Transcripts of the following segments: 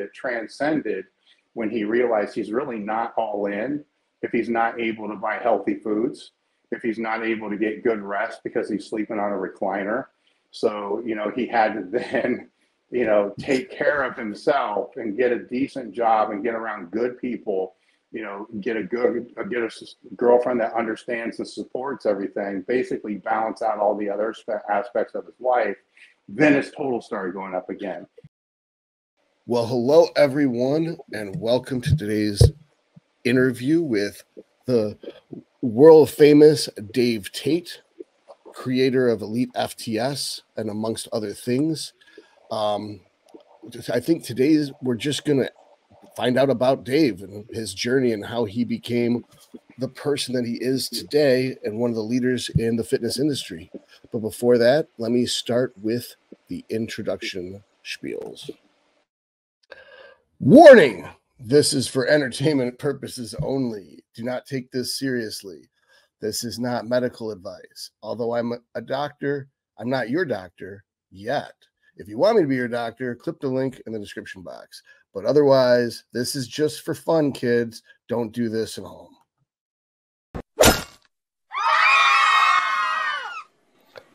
it transcended when he realized he's really not all in if he's not able to buy healthy foods, if he's not able to get good rest because he's sleeping on a recliner. So, you know, he had to then, you know, take care of himself and get a decent job and get around good people, you know, get a girlfriend that understands and supports everything, basically balance out all the other aspects of his life. Then his total started going up again. Well, hello, everyone, and welcome to today's interview with the world famous Dave Tate, creator of EliteFTS, and amongst other things. I think we're just going to find out about Dave and his journey and how he became the person that he is today and one of the leaders in the fitness industry. But before that, let me start with the introduction spiels. Warning! This is for entertainment purposes only. Do not take this seriously. This is not medical advice. Although I'm a doctor, I'm not your doctor yet. If you want me to be your doctor, click the link in the description box. But otherwise, this is just for fun, kids. Don't do this at home.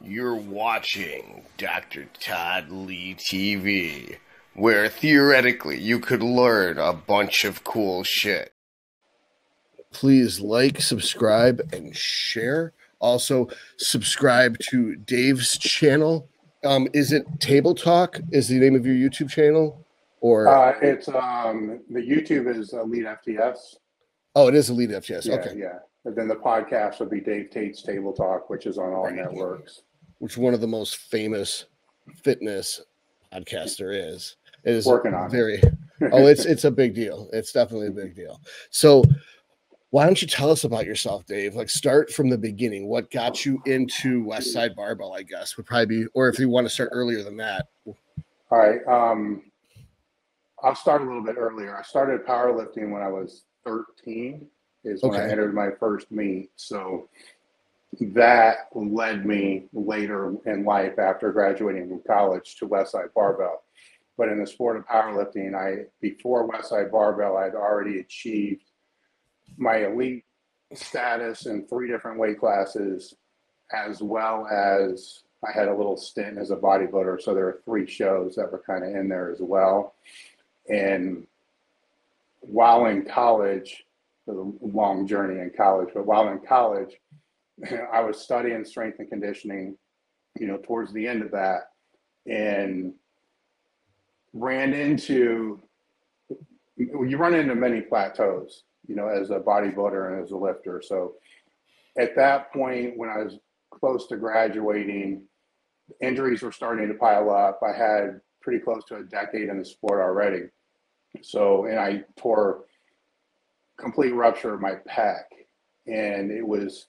You're watching Dr. Todd Lee TV, where theoretically you could learn a bunch of cool shit. Please like, subscribe, and share. Also, subscribe to Dave's channel. Is it Table Talk? Is the name of your YouTube channel? Or it's the YouTube is EliteFTS. Oh, it is EliteFTS. Yeah, okay. Yeah. And then the podcast would be Dave Tate's Table Talk, which is on all networks. Which is one of the most famous fitness podcasts there is. It is working on it. It's a big deal. It's definitely a big deal. So why don't you tell us about yourself, Dave? Like, start from the beginning. What got you into Westside Barbell, I guess, would probably be, or if you want to start earlier than that. All right. I'll start a little bit earlier. I started powerlifting when I was 13 is when I entered my first meet. So that led me later in life after graduating from college to Westside Barbell. But in the sport of powerlifting, before Westside Barbell, I'd already achieved my elite status in 3 different weight classes, as well as I had a little stint as a bodybuilder. So there are 3 shows that were kind of in there as well. And while in college, it was a long journey in college, but while in college, I was studying strength and conditioning, you know, towards the end of that, and you run into many plateaus, you know, as a bodybuilder and as a lifter. So at that point, when I was close to graduating, injuries were starting to pile up. I had pretty close to a decade in the sport already. So, and I tore complete rupture of my pec. And it was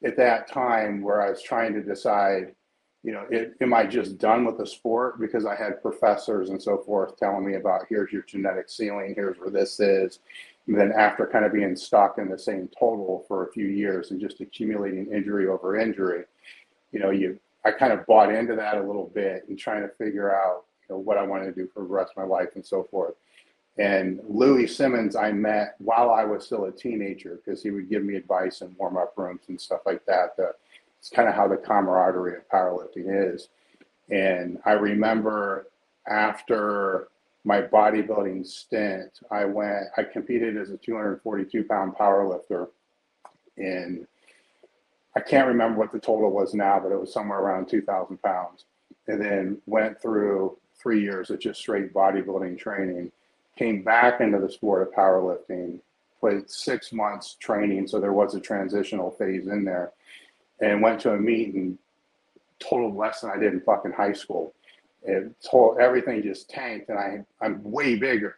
at that time where I was trying to decide, you know, am I just done with the sport? Because I had professors and so forth telling me about, here's your genetic ceiling, here's where this is. And then after kind of being stuck in the same total for a few years and just accumulating injury over injury, you know, I kind of bought into that a little bit and trying to figure out, you know, what I wanted to do for the rest of my life and so forth. And Louis Simmons, I met while I was still a teenager, because he would give me advice in warm-up rooms and stuff like that. It's kind of how the camaraderie of powerlifting is. And I remember after my bodybuilding stint, I competed as a 242-pound powerlifter. And I can't remember what the total was now, but it was somewhere around 2,000 pounds. And then went through 3 years of just straight bodybuilding training, came back into the sport of powerlifting, played 6 months training, so there was a transitional phase in there, and went to a meet and totaled less than I did in fucking high school. Everything just tanked, and I'm way bigger,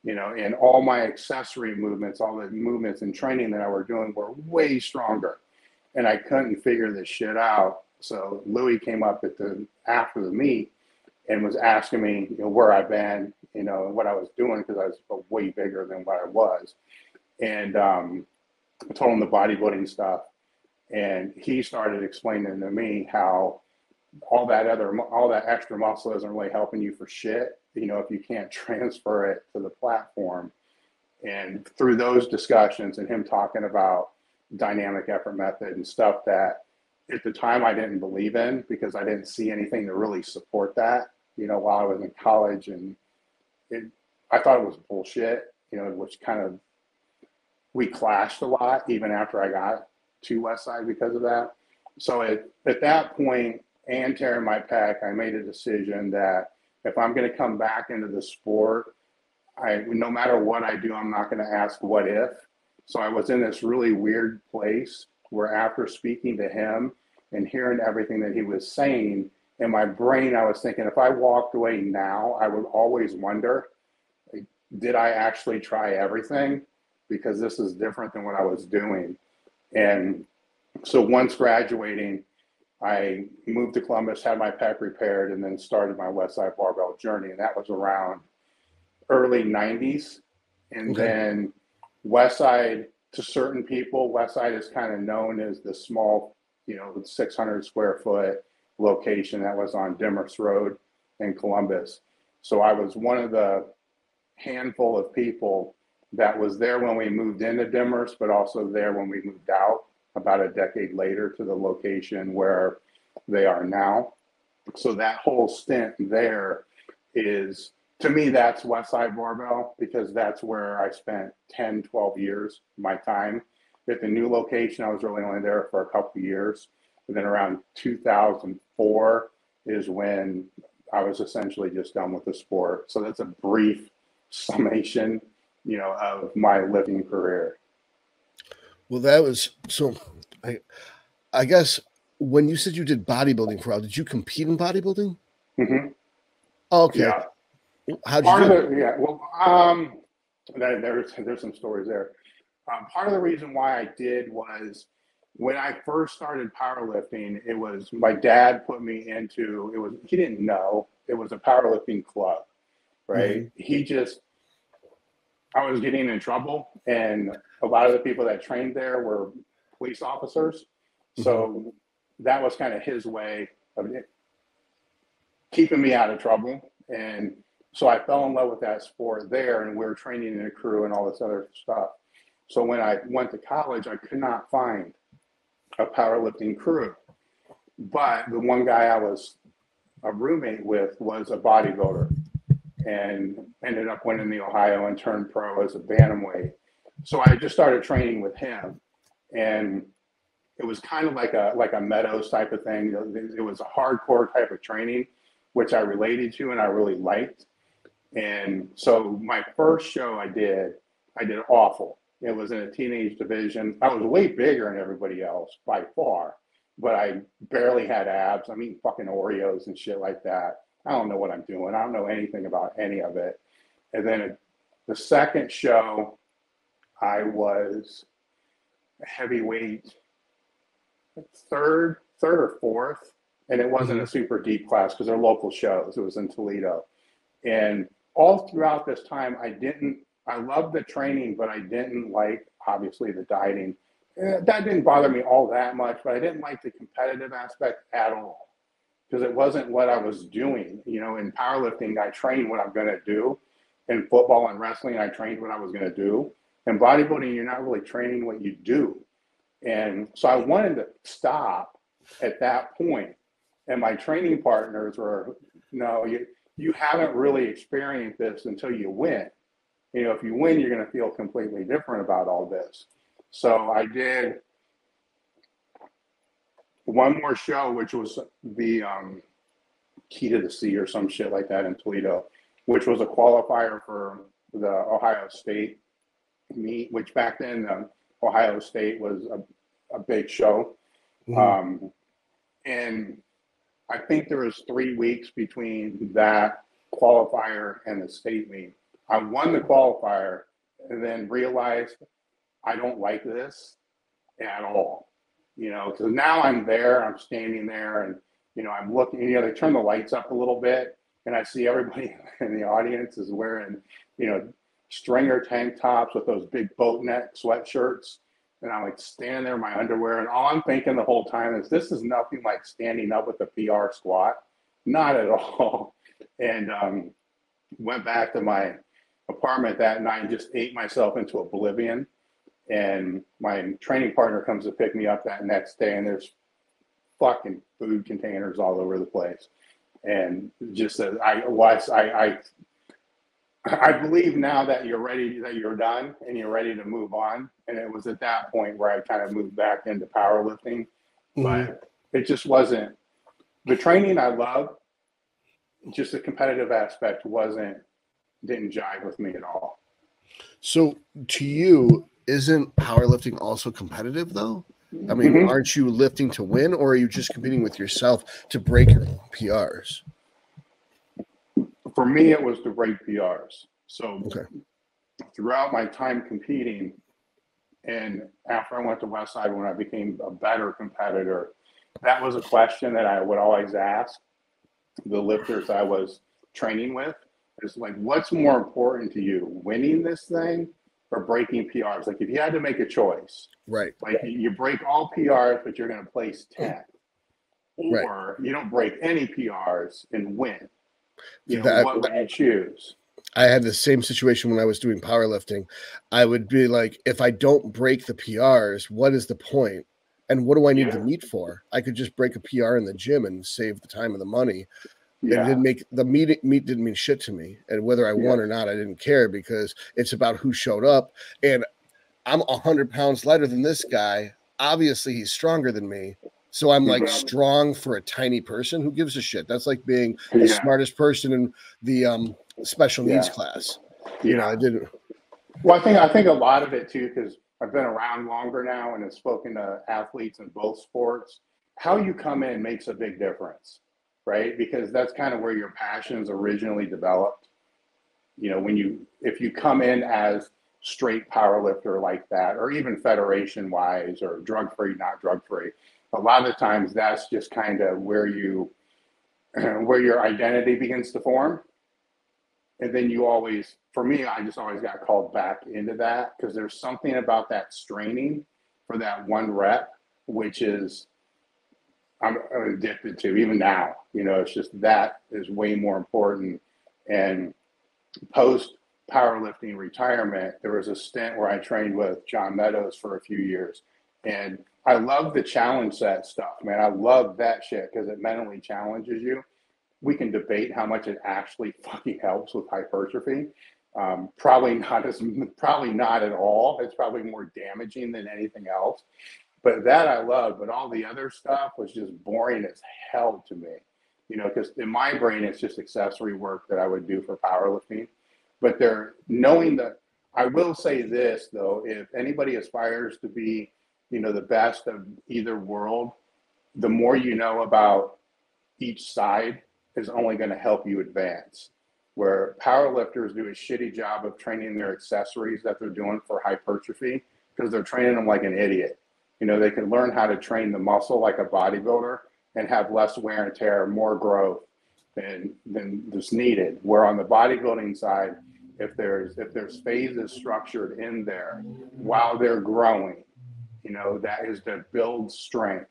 you know, and all my accessory movements, all the movements and training that I were doing were way stronger, and I couldn't figure this shit out. So Louis came up after the meet and was asking me, you know, where I've been, you know, and what I was doing, because I was way bigger than what I was. And I told him the bodybuilding stuff. And he started explaining to me how all that extra muscle isn't really helping you for shit, you know, if you can't transfer it to the platform. And through those discussions and him talking about dynamic effort method and stuff that at the time I didn't believe in, because I didn't see anything to really support that, you know, while I was in college. And I thought it was bullshit, you know, which kind of, we clashed a lot even after I got to Westside because of that. So at that point, and tearing my pec, I made a decision that if I'm going to come back into the sport, no matter what I do, I'm not going to ask what if. So I was in this really weird place where after speaking to him and hearing everything that he was saying, in my brain, I was thinking, if I walked away now, I would always wonder, did I actually try everything? Because this is different than what I was doing. And so once graduating, I moved to Columbus, had my pec repaired, and then started my Westside Barbell journey. And that was around early 90s. And then Westside, to certain people, Westside is kind of known as the small, you know, 600 square foot location that was on Demers Road in Columbus. So I was one of the handful of people that was there when we moved into Demers, but also there when we moved out about a decade later to the location where they are now. So that whole stint there is, to me, that's Westside Barbell, because that's where I spent 10, 12 years of my time. At the new location, I was really only there for a couple of years. And then around 2004 is when I was essentially just done with the sport. So that's a brief summation, you know, of my lifting career. Well, that was, so I guess when you said you did bodybuilding for a while, did you compete in bodybuilding? Mm-hmm. Okay. Yeah. How'd you do it? Yeah, well, there's some stories there. Part of the reason why I did was when I first started powerlifting, it was my dad put me into, he didn't know, it was a powerlifting club, right? Mm-hmm. I was getting in trouble, and a lot of the people that trained there were police officers. So that was kind of his way of keeping me out of trouble. And so I fell in love with that sport there, and we were training in a crew and all this other stuff. So when I went to college, I could not find a powerlifting crew. But the one guy I was a roommate with was a bodybuilder, and ended up winning the Ohio and turned pro as a bantamweight. So I just started training with him, and it was kind of like a Meadows type of thing. It was a hardcore type of training, which I related to and I really liked. And so my first show I did awful. It was in a teenage division. I was way bigger than everybody else by far, but I barely had abs. I'm eating fucking Oreos and shit like that. I don't know what I'm doing. I don't know anything about any of it. And then the second show, I was a heavyweight, third or fourth, and it wasn't a super deep class because they're local shows. It was in Toledo. And all throughout this time, I loved the training, but I didn't like, obviously, the dieting. That didn't bother me all that much, but I didn't like the competitive aspect at all, because it wasn't what I was doing. You know, in powerlifting, I trained what I'm going to do. In football and wrestling, I trained what I was going to do. In bodybuilding, you're not really training what you do. And so I wanted to stop at that point. And my training partners were, no, you haven't really experienced this until you win. You know, if you win, you're going to feel completely different about all this. So I did one more show, which was the Key to the Sea or some shit like that in Toledo, which was a qualifier for the Ohio State meet, which back then Ohio State was a big show. And I think there was 3 weeks between that qualifier and the state meet. I won the qualifier and then realized I don't like this at all. You know, because now I'm there, I'm standing there, and, you know, I'm looking, you know, they turn the lights up a little bit, and I see everybody in the audience is wearing, you know, stringer tank tops with those big boat neck sweatshirts. And I'm like standing there in my underwear, and all I'm thinking the whole time is, this is nothing like standing up with a PR squat. Not at all. And went back to my apartment that night and just ate myself into oblivion. And my training partner comes to pick me up that next day, and there's fucking food containers all over the place. And just as I believe now that you're ready, that you're done and you're ready to move on. And it was at that point where I kind of moved back into powerlifting, but it just wasn't the training I love. Just the competitive aspect didn't jive with me at all. So to you, isn't powerlifting also competitive though? I mean, aren't you lifting to win, or are you just competing with yourself to break your PRs? For me, it was to break PRs. So throughout my time competing, and after I went to Westside, when I became a better competitor, that was a question that I would always ask the lifters I was training with. Is like, what's more important to you, winning this thing or breaking PRs? Like, if you had to make a choice, right? Like, you break all PRs, but you're going to place 10th, or you don't break any PRs and win. What would you choose? I had the same situation when I was doing powerlifting. I would be like, if I don't break the PRs, what is the point? And what do I need the meet for? I could just break a PR in the gym and save the time and the money. It didn't make the meet didn't mean shit to me. And whether I won or not, I didn't care, because it's about who showed up. And I'm 100 pounds lighter than this guy. Obviously, he's stronger than me. So I'm like strong for a tiny person. Who gives a shit? That's like being the smartest person in the special needs class. You know, I didn't. Well, I think a lot of it too, because I've been around longer now and have spoken to athletes in both sports. How you come in makes a big difference, right? Because that's kind of where your passions originally developed. You know, if you come in as straight powerlifter like that, or even federation wise, or drug free, not drug free, a lot of the times that's just kind of where your identity begins to form. And then for me, I just always got called back into that, because there's something about that straining for that one rep, which is I'm addicted to even now. You know, it's just that is way more important. And post powerlifting retirement, there was a stint where I trained with John Meadows for a few years. And I love the challenge set stuff, man. I love that shit because it mentally challenges you. We can debate how much it actually fucking helps with hypertrophy. Probably not at all. It's probably more damaging than anything else. But that I love. But all the other stuff was just boring as hell to me. You know, because in my brain, it's just accessory work that I would do for powerlifting. But knowing that, I will say this though, if anybody aspires to be, you know, the best of either world, the more you know about each side is only going to help you advance. Where powerlifters do a shitty job of training their accessories that they're doing for hypertrophy, because they're training them like an idiot. You know, they can learn how to train the muscle like a bodybuilder and have less wear and tear, more growth than is needed. Where on the bodybuilding side, if there's phases structured in there while they're growing, you know, that is to build strength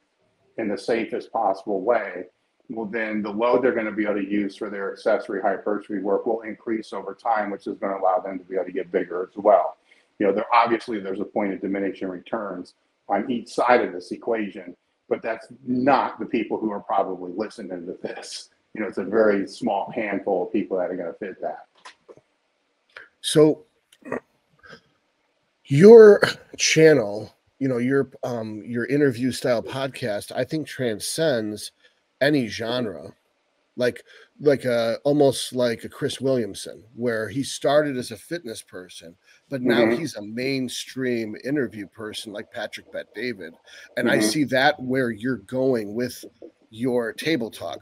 in the safest possible way. Well, then the load they're going to be able to use for their accessory hypertrophy work will increase over time, which is going to allow them to be able to get bigger as well. You know, there's a point of diminishing returns on each side of this equation, but that's not the people who are probably listening to this. You know, it's a very small handful of people that are going to fit that. So your channel, you know, your interview style podcast, I think transcends any genre, like almost like a Chris Williamson, where he started as a fitness person, but now he's a mainstream interview person like Patrick Bet David. And I see that where you're going with your table talk,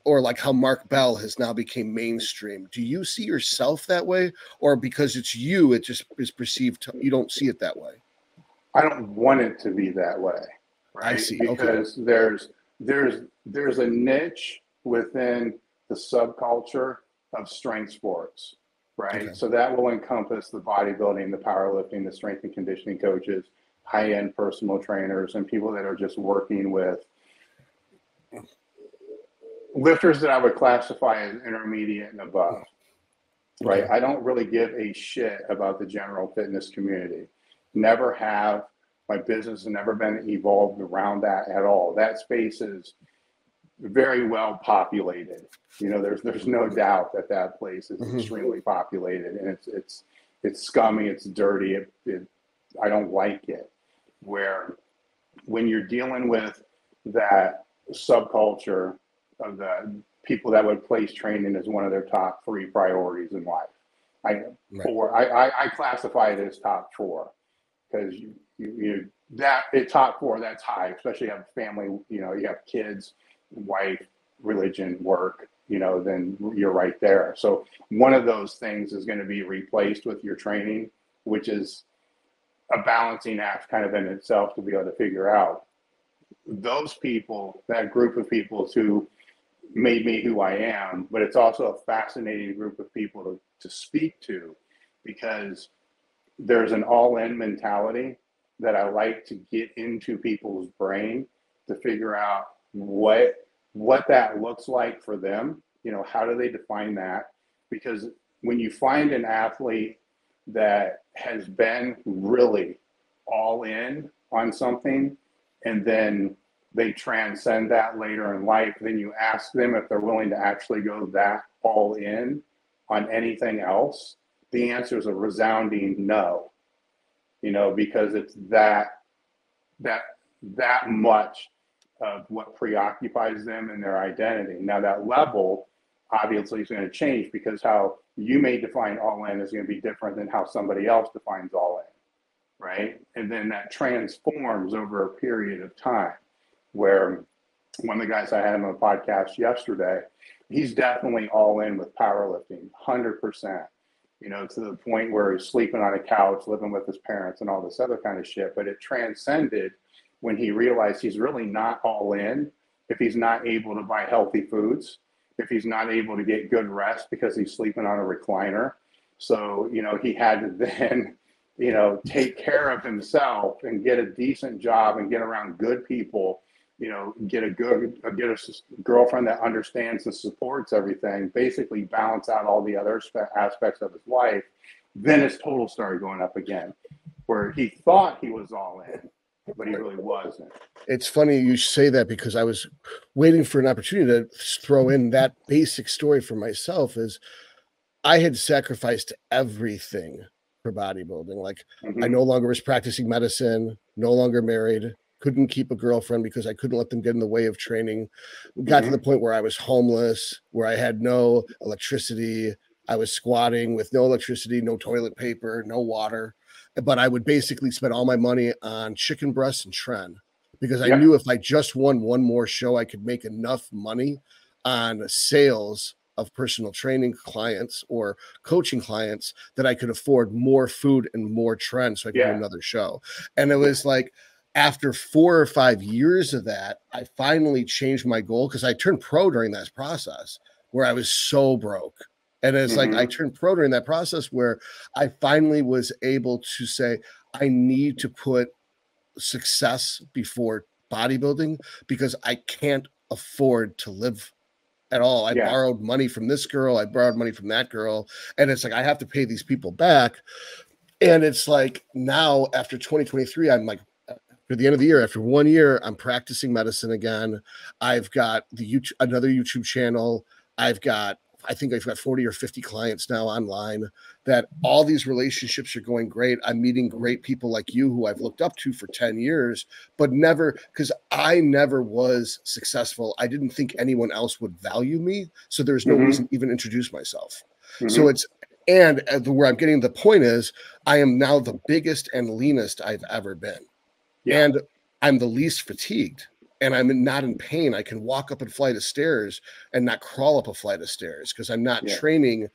or like how Mark Bell has now became mainstream. Do you see yourself that way, or because it's you, it just is perceived, you don't see it that way? I don't want it to be that way, right? I see. Because there's a niche within the subculture of strength sports, right? So that will encompass the bodybuilding, the powerlifting, the strength and conditioning coaches, high-end personal trainers and people that are just working with lifters that I would classify as intermediate and above, right? Okay. I don't really give a shit about the general fitness community. Never have. My business has never been evolved around that at all. That space is very well populated. You know, there's no doubt that that place is extremely populated, and it's scummy, it's dirty. I don't like it. Where when you're dealing with that subculture of the people that would place training as one of their top 3 priorities in life, I classify it as top 4, because you that at top 4, that's high, especially if you have family, you know, you have kids, wife, religion, work, you know, then you're right there. So one of those things is going to be replaced with your training, which is a balancing act kind of in itself to be able to figure out. Those people, that group of people who made me who I am, but it's also a fascinating group of people to speak to, because there's an all-in mentality that I like to get into people's brain to figure out what that looks like for them. You know, how do they define that? Because when you find an athlete that has been really all in on something, and then they transcend that later in life, then you ask them if they're willing to actually go that all in on anything else. The answer is a resounding no, you know, because it's that much of what preoccupies them in their identity. Now that level obviously is going to change, because how you may define all in is going to be different than how somebody else defines all in, right? And then that transforms over a period of time, where one of the guys I had on the podcast yesterday, he's definitely all in with powerlifting, 100%, you know, to the point where he's sleeping on a couch, living with his parents and all this other kind of shit. But it transcended when he realized he's really not all in if he's not able to buy healthy foods, if he's not able to get good rest because he's sleeping on a recliner. So, you know, he had to then, you know, take care of himself and get a decent job and get around good people, you know, get a girlfriend that understands and supports everything, basically balance out all the other aspects of his life. Then his total started going up again, where he thought he was all in, but he really wasn't. It's funny you say that, because I was waiting for an opportunity to throw in that basic story for myself. Is I had sacrificed everything for bodybuilding. Like, I no longer was practicing medicine, no longer married, couldn't keep a girlfriend because I couldn't let them get in the way of training. We got to the point where I was homeless, where I had no electricity. I was squatting with no electricity, no toilet paper, no water. But I would basically spend all my money on chicken breasts and tren, because I knew if I just won one more show, I could make enough money on sales of personal training clients or coaching clients that I could afford more food and more tren so I could do another show. And it was like, after 4 or 5 years of that, I finally changed my goal, because I turned pro during that process where I was so broke. And it's like, I turned pro during that process where I finally was able to say, I need to put success before bodybuilding, because I can't afford to live at all. I borrowed money from this girl, I borrowed money from that girl, and it's like, I have to pay these people back. And it's like, now after 2023, I'm like, for the end of the year, after 1 year, I'm practicing medicine again. I've got another YouTube channel. I think I've got 40 or 50 clients now online, that all these relationships are going great. I'm meeting great people like you, who I've looked up to for 10 years, but never, because I never was successful. I didn't think anyone else would value me. So there's no reason to even introduce myself. So and where I'm getting the point is, I am now the biggest and leanest I've ever been. And I'm the least fatigued, and I'm not in pain. I can walk up a flight of stairs and not crawl up a flight of stairs, because I'm not training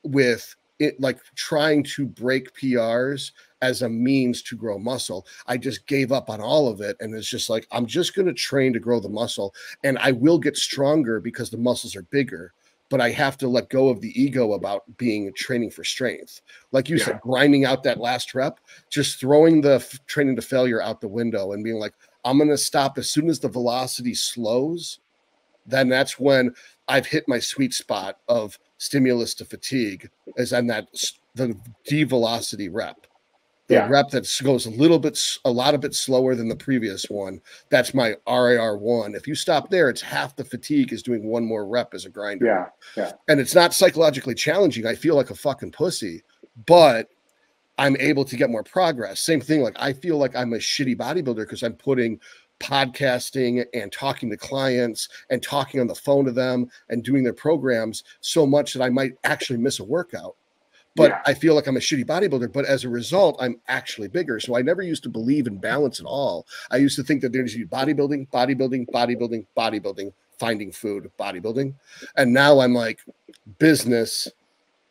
with it, like trying to break PRs as a means to grow muscle. I just gave up on all of it. And it's just like, I'm just going to train to grow the muscle, and I will get stronger because the muscles are bigger. but I have to let go of the ego about being training for strength. Like you Yeah. said, grinding out that last rep, just throwing the training to failure out the window and being like, I'm going to stop as soon as the velocity slows. Then that's when I've hit my sweet spot of stimulus to fatigue, as I'm the D velocity rep. The rep that goes a lot of bit slower than the previous one. That's my RAR1. If you stop there, it's half the fatigue is doing one more rep as a grinder. Yeah. Yeah. And it's not psychologically challenging. I feel like a fucking pussy, but I'm able to get more progress. Same thing. Like I feel like I'm a shitty bodybuilder because I'm putting podcasting and talking to clients and talking on the phone to them and doing their programs so much that I might actually miss a workout. But I feel like I'm a shitty bodybuilder, but as a result, I'm actually bigger. So I never used to believe in balance at all. I used to think that there needs to be bodybuilding, finding food, bodybuilding. And now I'm like business,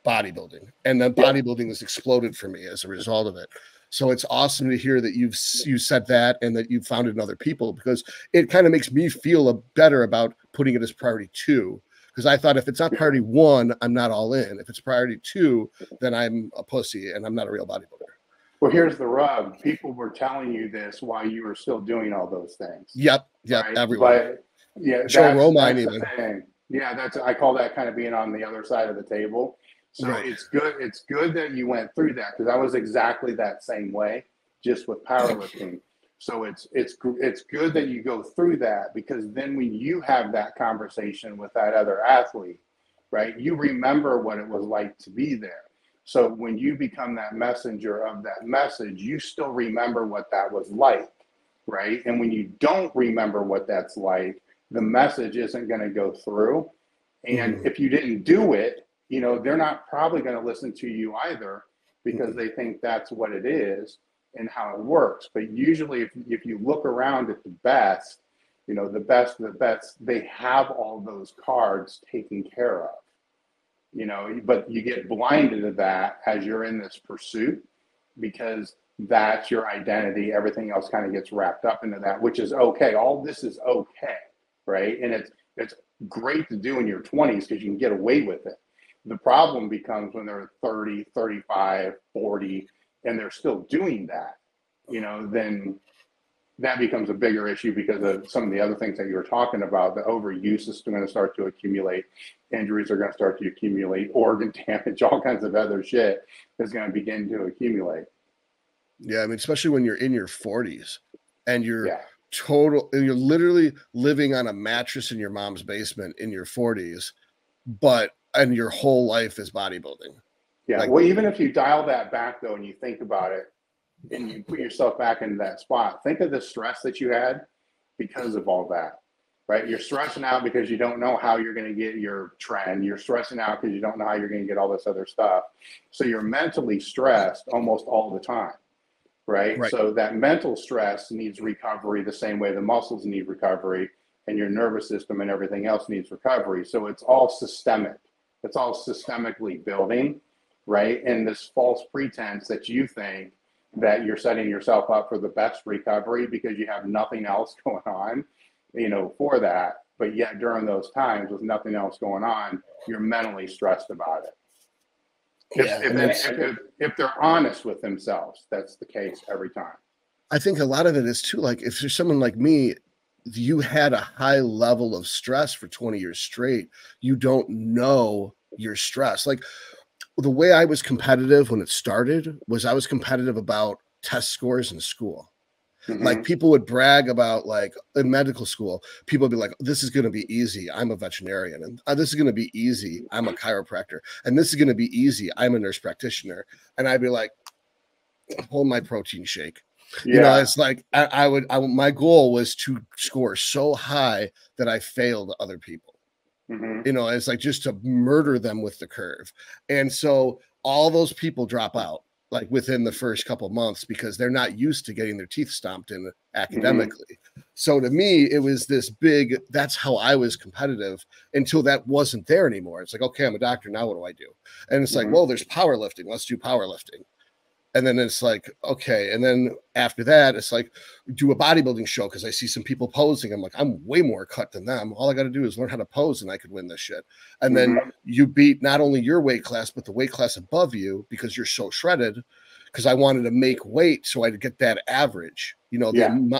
bodybuilding. And then bodybuilding has exploded for me as a result of it. So it's awesome to hear that you said that and that you've found it in other people, because it kind of makes me feel better about putting it as priority 2. Because I thought if it's not priority 1, I'm not all in. If it's priority 2, then I'm a pussy and I'm not a real bodybuilder. Well, here's the rub. People were telling you this while you were still doing all those things. Yep. Right? Everyone. But yeah, Joe Romine that's even. the thing. Yeah, I call that kind of being on the other side of the table. So it's good. It's good that you went through that, because I was exactly that same way, just with powerlifting. So it's good that you go through that, because then when you have that conversation with that other athlete, right, you remember what it was like to be there. So when you become that messenger of that message, you still remember what that was like, right? And when you don't remember what that's like, the message isn't going to go through. And if you didn't do it, they're not probably going to listen to you either, because they think that's what it is and how it works. But usually if you look around at the best, the best, they have all those cards taken care of, but you get blinded to that as you're in this pursuit, because that's your identity. Everything else kind of gets wrapped up into that, which is okay. All this is okay, right? And it's great to do in your 20s because you can get away with it. The problem becomes when they're 30, 35, 40, and they're still doing that, then that becomes a bigger issue, because of some of the other things that you were talking about. The overuse is going to start to accumulate. Injuries are going to start to accumulate. Organ damage, all kinds of other shit is going to begin to accumulate. Yeah, I mean, especially when you're in your 40s and you're you're literally living on a mattress in your mom's basement in your 40s, and your whole life is bodybuilding. Yeah. Well, even if you dial that back though, and you think about it, and you put yourself back into that spot, think of the stress that you had because of all that, right? You're stressing out because you don't know how you're going to get your trend. You're stressing out because you don't know how you're going to get all this other stuff. So you're mentally stressed almost all the time, right? So that mental stress needs recovery the same way the muscles need recovery, and your nervous system and everything else needs recovery. So it's all systemic. It's all systemically building, right? And this false pretense that you think that you're setting yourself up for the best recovery because you have nothing else going on, for that. But yet during those times with nothing else going on, you're mentally stressed about it. If they're honest with themselves, that's the case every time. I think a lot of it is too, like if there's someone like me, you had a high level of stress for 20 years straight. You don't know your stress. Like the way I was competitive when it started was I was competitive about test scores in school. Like people would brag about, like in medical school, people would be like, this is going to be easy, I'm a veterinarian. And this is going to be easy, I'm a chiropractor. And this is going to be easy, I'm a nurse practitioner. And I'd be like, hold my protein shake. It's like my goal was to score so high that I failed other people. It's like just to murder them with the curve. And so all those people drop out like within the first couple months because they're not used to getting their teeth stomped in academically. So to me, it was this big, that's how I was competitive until that wasn't there anymore. It's like, okay, I'm a doctor. Now what do I do? And it's like, well, there's powerlifting. Let's do powerlifting. And then it's like, okay. And then after that, it's like, do a bodybuilding show because I see some people posing. I'm like, I'm way more cut than them. All I got to do is learn how to pose and I could win this shit. And then you beat not only your weight class, but the weight class above you because you're so shredded. Because I wanted to make weight so I'd get that average, you know,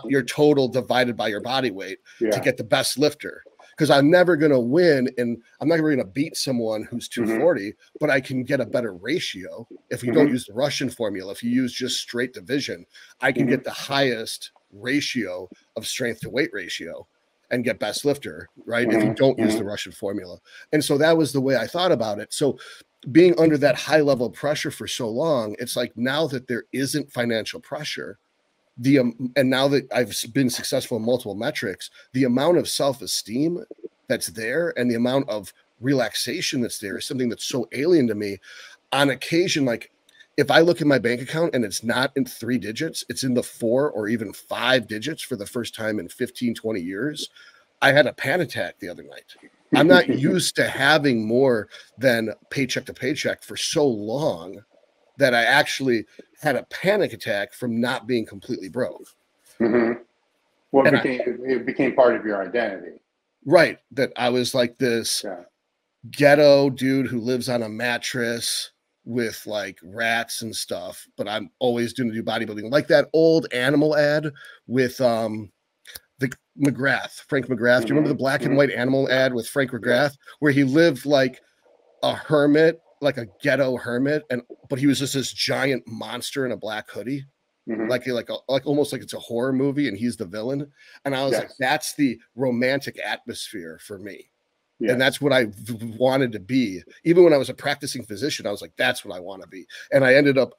your total divided by your body weight to get the best lifter. Because I'm never going to win and I'm never going to beat someone who's 240, but I can get a better ratio. If you don't use the Russian formula, if you use just straight division, I can get the highest ratio of strength to weight ratio and get best lifter, right? If you don't use the Russian formula. And so that was the way I thought about it. So being under that high level of pressure for so long, it's like now that there isn't financial pressure, and now that I've been successful in multiple metrics, the amount of self-esteem that's there and the amount of relaxation that's there is something that's so alien to me. On occasion, like if I look at my bank account and it's not in 3 digits, it's in the 4 or even 5 digits for the first time in 15, 20 years. I had a panic attack the other night. I'm not used to having more than paycheck to paycheck for so long that I actually had a panic attack from not being completely broke. Well, it became part of your identity. Right. That I was like this ghetto dude who lives on a mattress with like rats and stuff, but I'm always doing bodybuilding. Like that old Animal ad with the McGrath, Frank McGrath. Do you remember the black and white Animal ad with Frank McGrath, where he lived like a hermit, like a ghetto hermit, but he was just this giant monster in a black hoodie, like almost like it's a horror movie, and he's the villain. And I was like, that's the romantic atmosphere for me, and that's what I wanted to be. Even when I was a practicing physician, I was like, that's what I want to be. And I ended up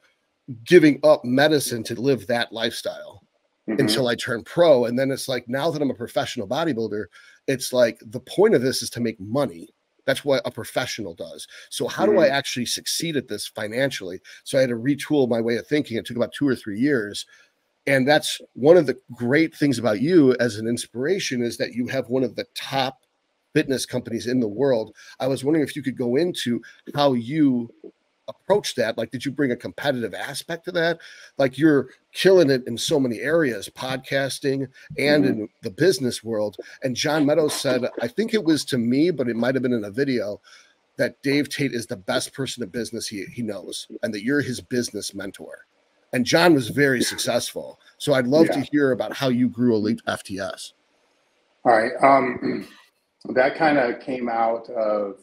giving up medicine to live that lifestyle until I turned pro. And then it's like, now that I'm a professional bodybuilder, it's like the point of this is to make money. That's what a professional does. So how do I actually succeed at this financially? So I had to retool my way of thinking. It took about 2 or 3 years. And that's one of the great things about you as an inspiration is that you have one of the top fitness companies in the world. I was wondering if you could go into how you approach that. Like, did you bring a competitive aspect to that? Like, you're killing it in so many areas, podcasting and in the business world. And John Meadows said, I think it was to me, but it might have been in a video, that Dave Tate is the best person in business he knows, and that you're his business mentor. And John was very successful. So I'd love to hear about how you grew EliteFTS. All right. That kind of came out of,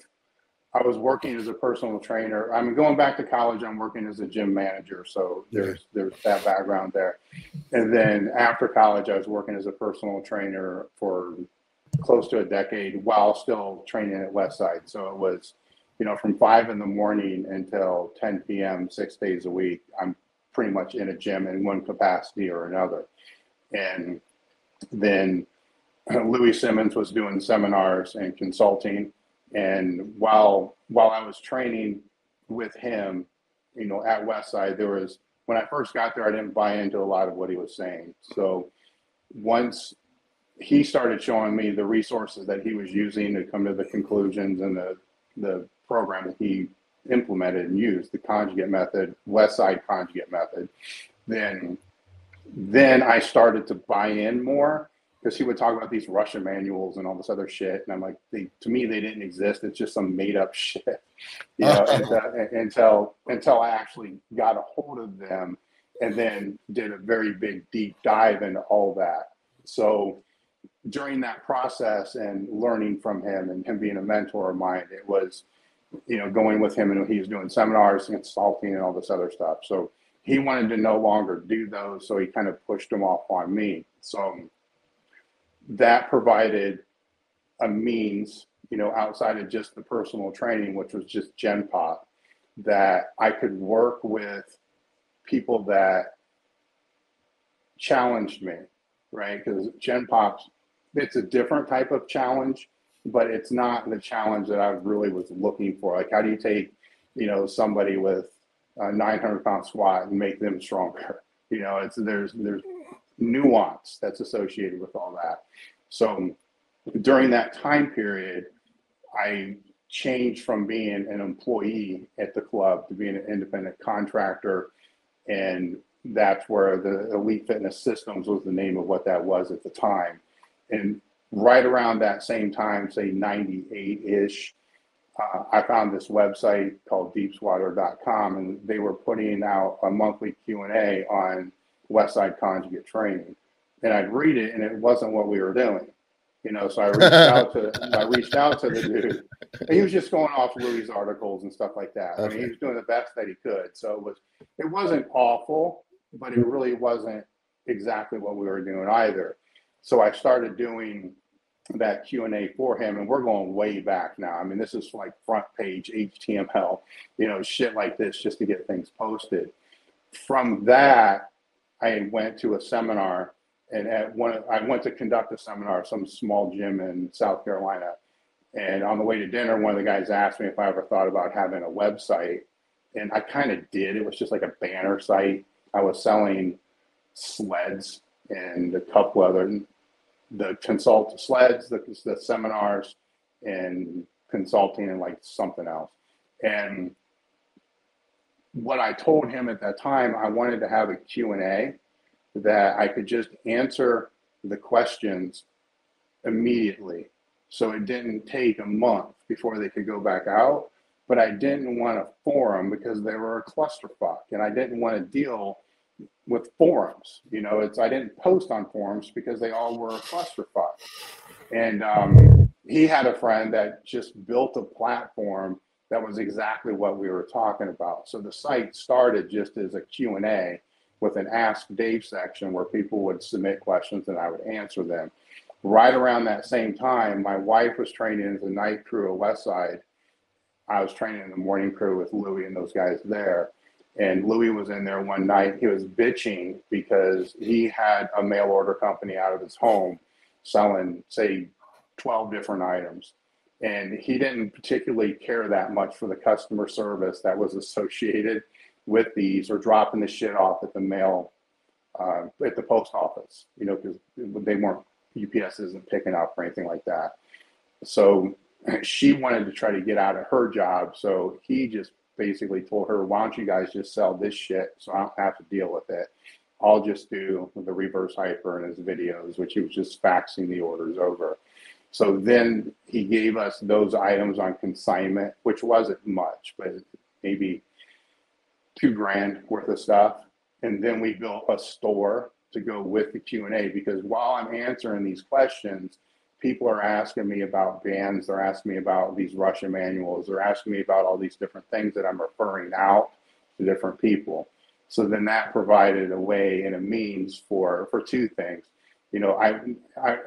I was working as a personal trainer. I'm going back to college. I'm working as a gym manager. So there's that background there. And then after college, I was working as a personal trainer for close to a decade while still training at Westside. So it was, from 5 in the morning until 10 p.m., 6 days a week, I'm pretty much in a gym in one capacity or another. And then Louis Simmons was doing seminars and consulting. And while I was training with him, at Westside, when I first got there, I didn't buy into a lot of what he was saying. So once he started showing me the resources that he was using to come to the conclusions and the program that he implemented and used, the conjugate method, Westside conjugate method, then I started to buy in more. Because he would talk about these Russian manuals and all this other shit, and I'm like, to me, they didn't exist. It's just some made up shit, until I actually got a hold of them, and then did a very big deep dive into all that. So during that process and learning from him and him being a mentor of mine, it was, going with him, and he was doing seminars and consulting and all this other stuff. So he wanted to no longer do those, so he kind of pushed them off on me. So that provided a means, outside of just the personal training, which was just Gen Pop, that I could work with people that challenged me, right? Because Gen Pop, it's a different type of challenge, but it's not the challenge that I really was looking for. Like, how do you take, somebody with a 900-pound squat and make them stronger? There's nuance that's associated with all that. So during that time period, I changed from being an employee at the club to being an independent contractor And that's where the Elite Fitness Systems was the name of what that was at the time. And right around that same time, say 98-ish, I found this website called deepswater.com, and they were putting out a monthly Q&A on Westside Conjugate training. And I'd read it, and it wasn't what we were doing. You know, so I reached out to the dude, and he was just going off Louis' articles and stuff like that. Okay. I mean, he was doing the best that he could. So it wasn't awful, but it really wasn't exactly what we were doing either. So I started doing that Q&A for him, and we're going way back now. I mean, this is like front page HTML, you know, shit like this just to get things posted. From that, I went to a seminar, and I went to conduct a seminar at some small gym in South Carolina. And on the way to dinner, one of the guys asked me if I ever thought about having a website, and I kind of did. It was just like a banner site. I was selling sleds and a couple other, the consult sleds, the seminars, and consulting, and like something else. And what I told him at that time, I wanted to have a Q&A that I could just answer the questions immediately. So it didn't take a month before they could go back out. But I didn't want a forum because they were a clusterfuck, and I didn't want to deal with forums. You know, I didn't post on forums because they all were a clusterfuck. And he had a friend that just built a platform that was exactly what we were talking about. So the site started just as a Q&A with an Ask Dave section where people would submit questions and I would answer them. Right around that same time, my wife was training as a night crew at Westside. I was training in the morning crew with Louis and those guys there. And Louis was in there one night. He was bitching because he had a mail order company out of his home selling, say, 12 different items. And he didn't particularly care that much for the customer service that was associated with these, or dropping the shit off at the mail, at the post office, you know, because they weren't, UPS isn't picking up or anything like that. So she wanted to try to get out of her job. So he just basically told her, why don't you guys just sell this shit so I don't have to deal with it. I'll just do the reverse hyper in his videos, which he was just faxing the orders over. So then he gave us those items on consignment, which wasn't much, but maybe $2,000 worth of stuff. And then we built a store to go with the Q&A, because while I'm answering these questions, people are asking me about bands. They're asking me about these Russian manuals. They're asking me about all these different things that I'm referring out to different people. So then that provided a way and a means for two things. You know, I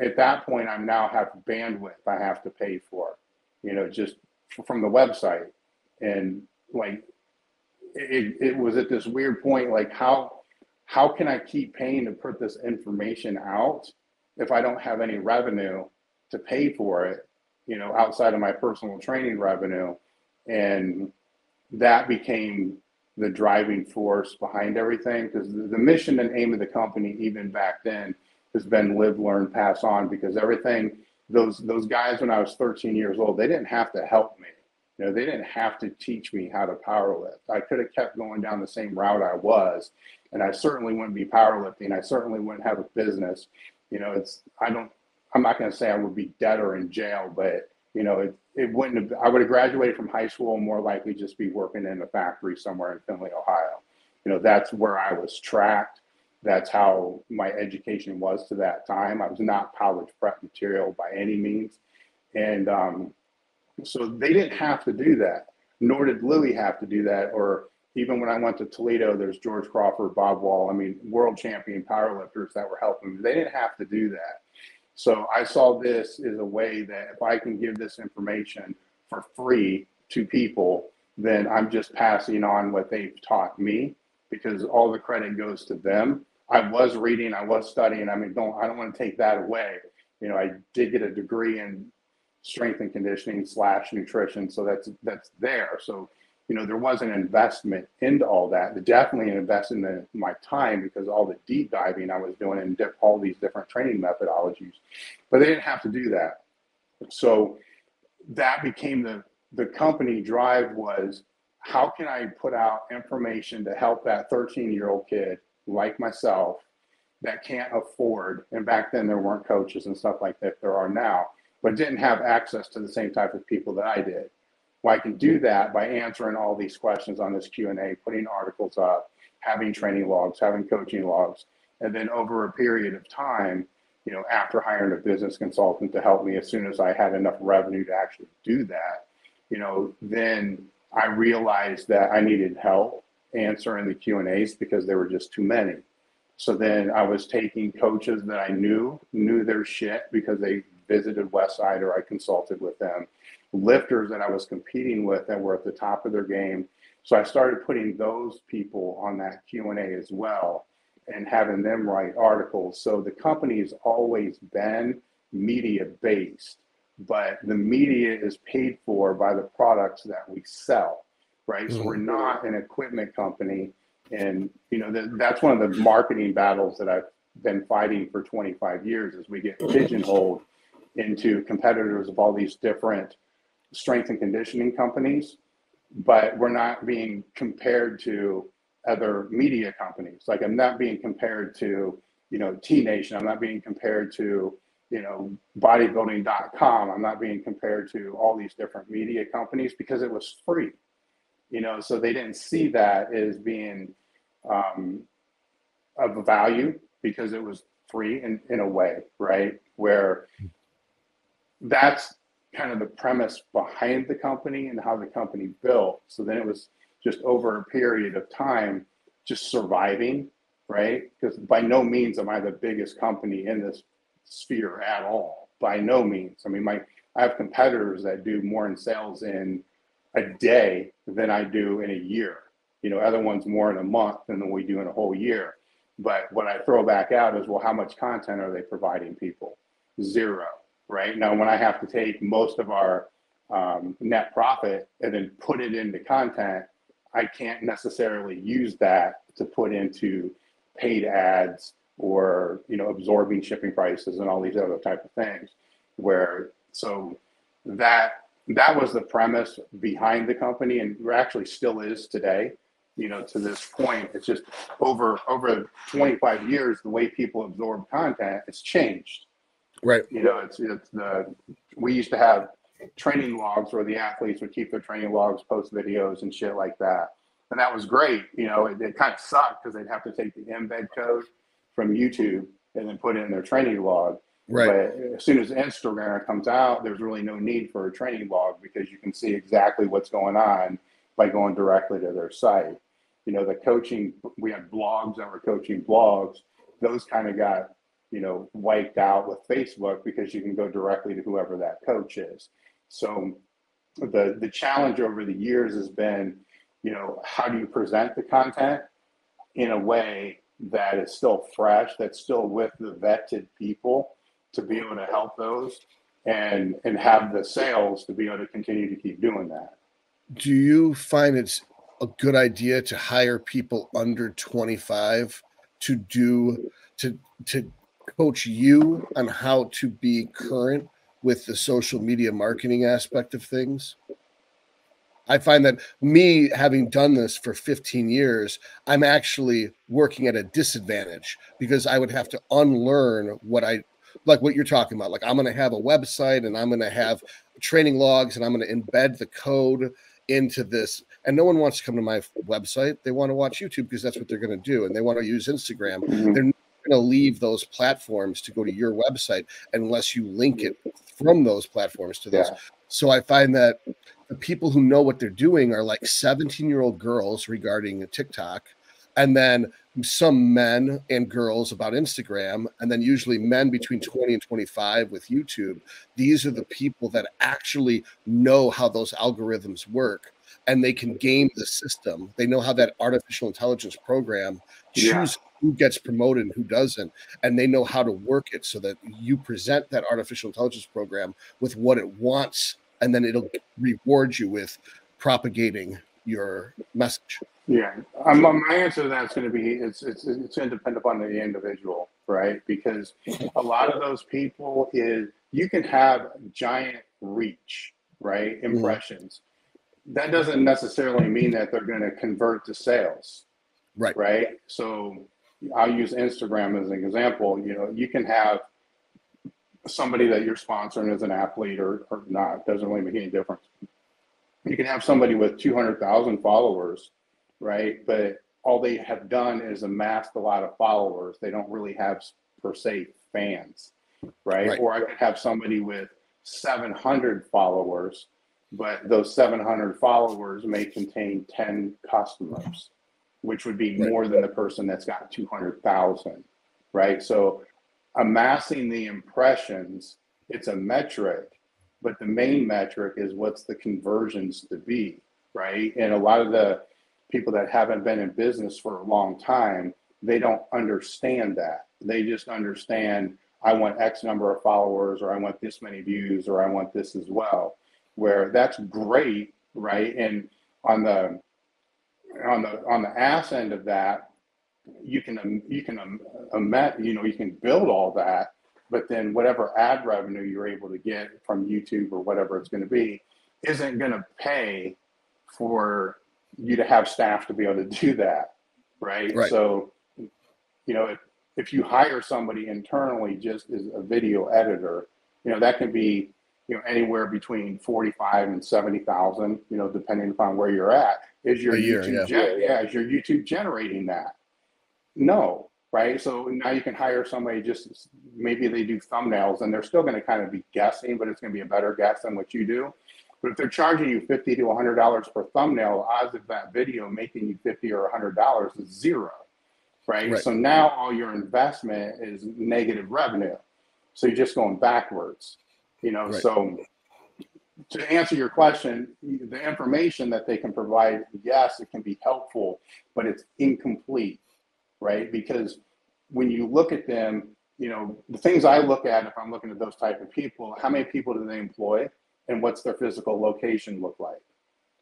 at that point, I now have bandwidth I have to pay for, you know, just from the website. And like, it was at this weird point, like how can I keep paying to put this information out if I don't have any revenue to pay for it, you know, outside of my personal training revenue? And that became the driving force behind everything, because the mission and aim of the company, even back then, has been live, learn, pass on. Because everything, those guys when I was 13 years old, they didn't have to help me. You know, they didn't have to teach me how to powerlift. I could have kept going down the same route I was, and I certainly wouldn't be powerlifting. I certainly wouldn't have a business. You know, I'm not going to say I would be dead or in jail, but you know, it wouldn't have, I would have graduated from high school and more likely just be working in a factory somewhere in Findlay, Ohio. You know, that's where I was tracked. That's how my education was to that time. I was not college prep material by any means. And so they didn't have to do that, nor did Louis have to do that. Or even when I went to Toledo, there's George Crawford, Bob Wall, I mean, world champion powerlifters that were helping me. They didn't have to do that. So I saw this as a way that if I can give this information for free to people, then I'm just passing on what they've taught me, because all the credit goes to them. I was reading, I was studying. I mean, I don't want to take that away. You know, I did get a degree in strength and conditioning / nutrition. So that's there. So, you know, there was an investment into all that. Definitely an investment in my time, because all the deep diving I was doing in all these different training methodologies, but they didn't have to do that. So that became the company drive was, how can I put out information to help that 13-year-old kid like myself that can't afford, and back then there weren't coaches and stuff like that there are now, but didn't have access to the same type of people that I did. Well, I can do that by answering all these questions on this Q&A, putting articles up, having training logs, having coaching logs, and then over a period of time, you know, after hiring a business consultant to help me as soon as I had enough revenue to actually do that, you know, then I realized that I needed help answering the Q&As because there were just too many. So then I was taking coaches that I knew their shit because they visited Westside or I consulted with them, lifters that I was competing with that were at the top of their game. So I started putting those people on that Q&A as well and having them write articles. So the company's always been media based, but the media is paid for by the products that we sell, right? Mm-hmm. So we're not an equipment company. And, you know, that's one of the marketing battles that I've been fighting for 25 years is we get pigeonholed into competitors of all these different strength and conditioning companies, but we're not being compared to other media companies. Like I'm not being compared to, you know, T Nation. I'm not being compared to, you know, bodybuilding.com. I'm not being compared to all these different media companies because it was free, you know, so they didn't see that as being of value because it was free in a way, right? Where that's kind of the premise behind the company and how the company built. So then it was just over a period of time, just surviving, right? Because by no means am I the biggest company in this sphere at all. By no means. I mean, I have competitors that do more in sales in a day than I do in a year. You know, other ones more in a month than we do in a whole year. But what I throw back out is, well, how much content are they providing people? Zero, right? Now, when I have to take most of our net profit and then put it into content, I can't necessarily use that to put into paid ads or, you know, absorbing shipping prices and all these other type of things. So that was the premise behind the company, and actually still is today. You know, to this point, it's just over 25 years, the way people absorb content has changed. Right. You know, we used to have training logs where the athletes would keep their training logs, post videos and shit like that. And that was great. You know, it kind of sucked because they'd have to take the embed code from YouTube and then put it in their training log. Right. But as soon as Instagram comes out, there's really no need for a training log because you can see exactly what's going on by going directly to their site. You know, the coaching, we had blogs that were coaching blogs. Those kind of got, you know, wiped out with Facebook because you can go directly to whoever that coach is. So the challenge over the years has been, you know, how do you present the content in a way that is still fresh, that's still with the vetted people to be able to help those and have the sales to be able to continue to keep doing that. Do you find it's a good idea to hire people under 25 to coach you on how to be current with the social media marketing aspect of things? I find that me having done this for 15 years, I'm actually working at a disadvantage because I would have to unlearn like what you're talking about. Like I'm going to have a website and I'm going to have training logs and I'm going to embed the code into this. And no one wants to come to my website. They want to watch YouTube because that's what they're going to do. And they want to use Instagram. Mm-hmm. They're not going to leave those platforms to go to your website unless you link it from those platforms to those. Yeah. So I find that the people who know what they're doing are like 17-year-old girls regarding TikTok, and then some men and girls about Instagram, and then usually men between 20 and 25 with YouTube. These are the people that actually know how those algorithms work, and they can game the system. They know how that artificial intelligence program chooses who gets promoted and who doesn't, and they know how to work it so that you present that artificial intelligence program with what it wants, and then it'll reward you with propagating your message. Yeah, my answer to that is going to be it's going to depend upon the individual, right? Because a lot of those people you can have giant reach, right? Impressions, that doesn't necessarily mean that they're going to convert to sales, Right. right? So I'll use Instagram as an example. You know, you can have somebody that you're sponsoring as an athlete or not, doesn't really make any difference. You can have somebody with 200,000 followers, right? But all they have done is amassed a lot of followers. They don't really have, per se, fans, right? Or I could have somebody with 700 followers, but those 700 followers may contain 10 customers, which would be more than the person that's got 200,000, right? So amassing the impressions, it's a metric, but the main metric is what's the conversions to be, right? And a lot of the people that haven't been in business for a long time, they don't understand that. They just understand, I want X number of followers, or I want this many views, or I want this as well, where that's great, right? And on the ass end of that, you can build all that, but then whatever ad revenue you're able to get from YouTube or whatever it's going to be isn't going to pay for you to have staff to be able to do that, right? So, you know, if you hire somebody internally just as a video editor, you know, that can be, you know, anywhere between 45 and 70,000, you know, depending upon where you're at. Is your is your YouTube generating that? No, right? So now you can hire somebody, just maybe they do thumbnails, and they're still going to kind of be guessing, but it's going to be a better guess than what you do. But if they're charging you $50 to $100 per thumbnail, odds of that video making you $50 or $100 is zero, right? So now all your investment is negative revenue. So you're just going backwards, you know. So to answer your question, the information that they can provide, yes, it can be helpful, but it's incomplete, right? Because when you look at them, you know, the things I look at, if I'm looking at those type of people, how many people do they employ and what's their physical location look like,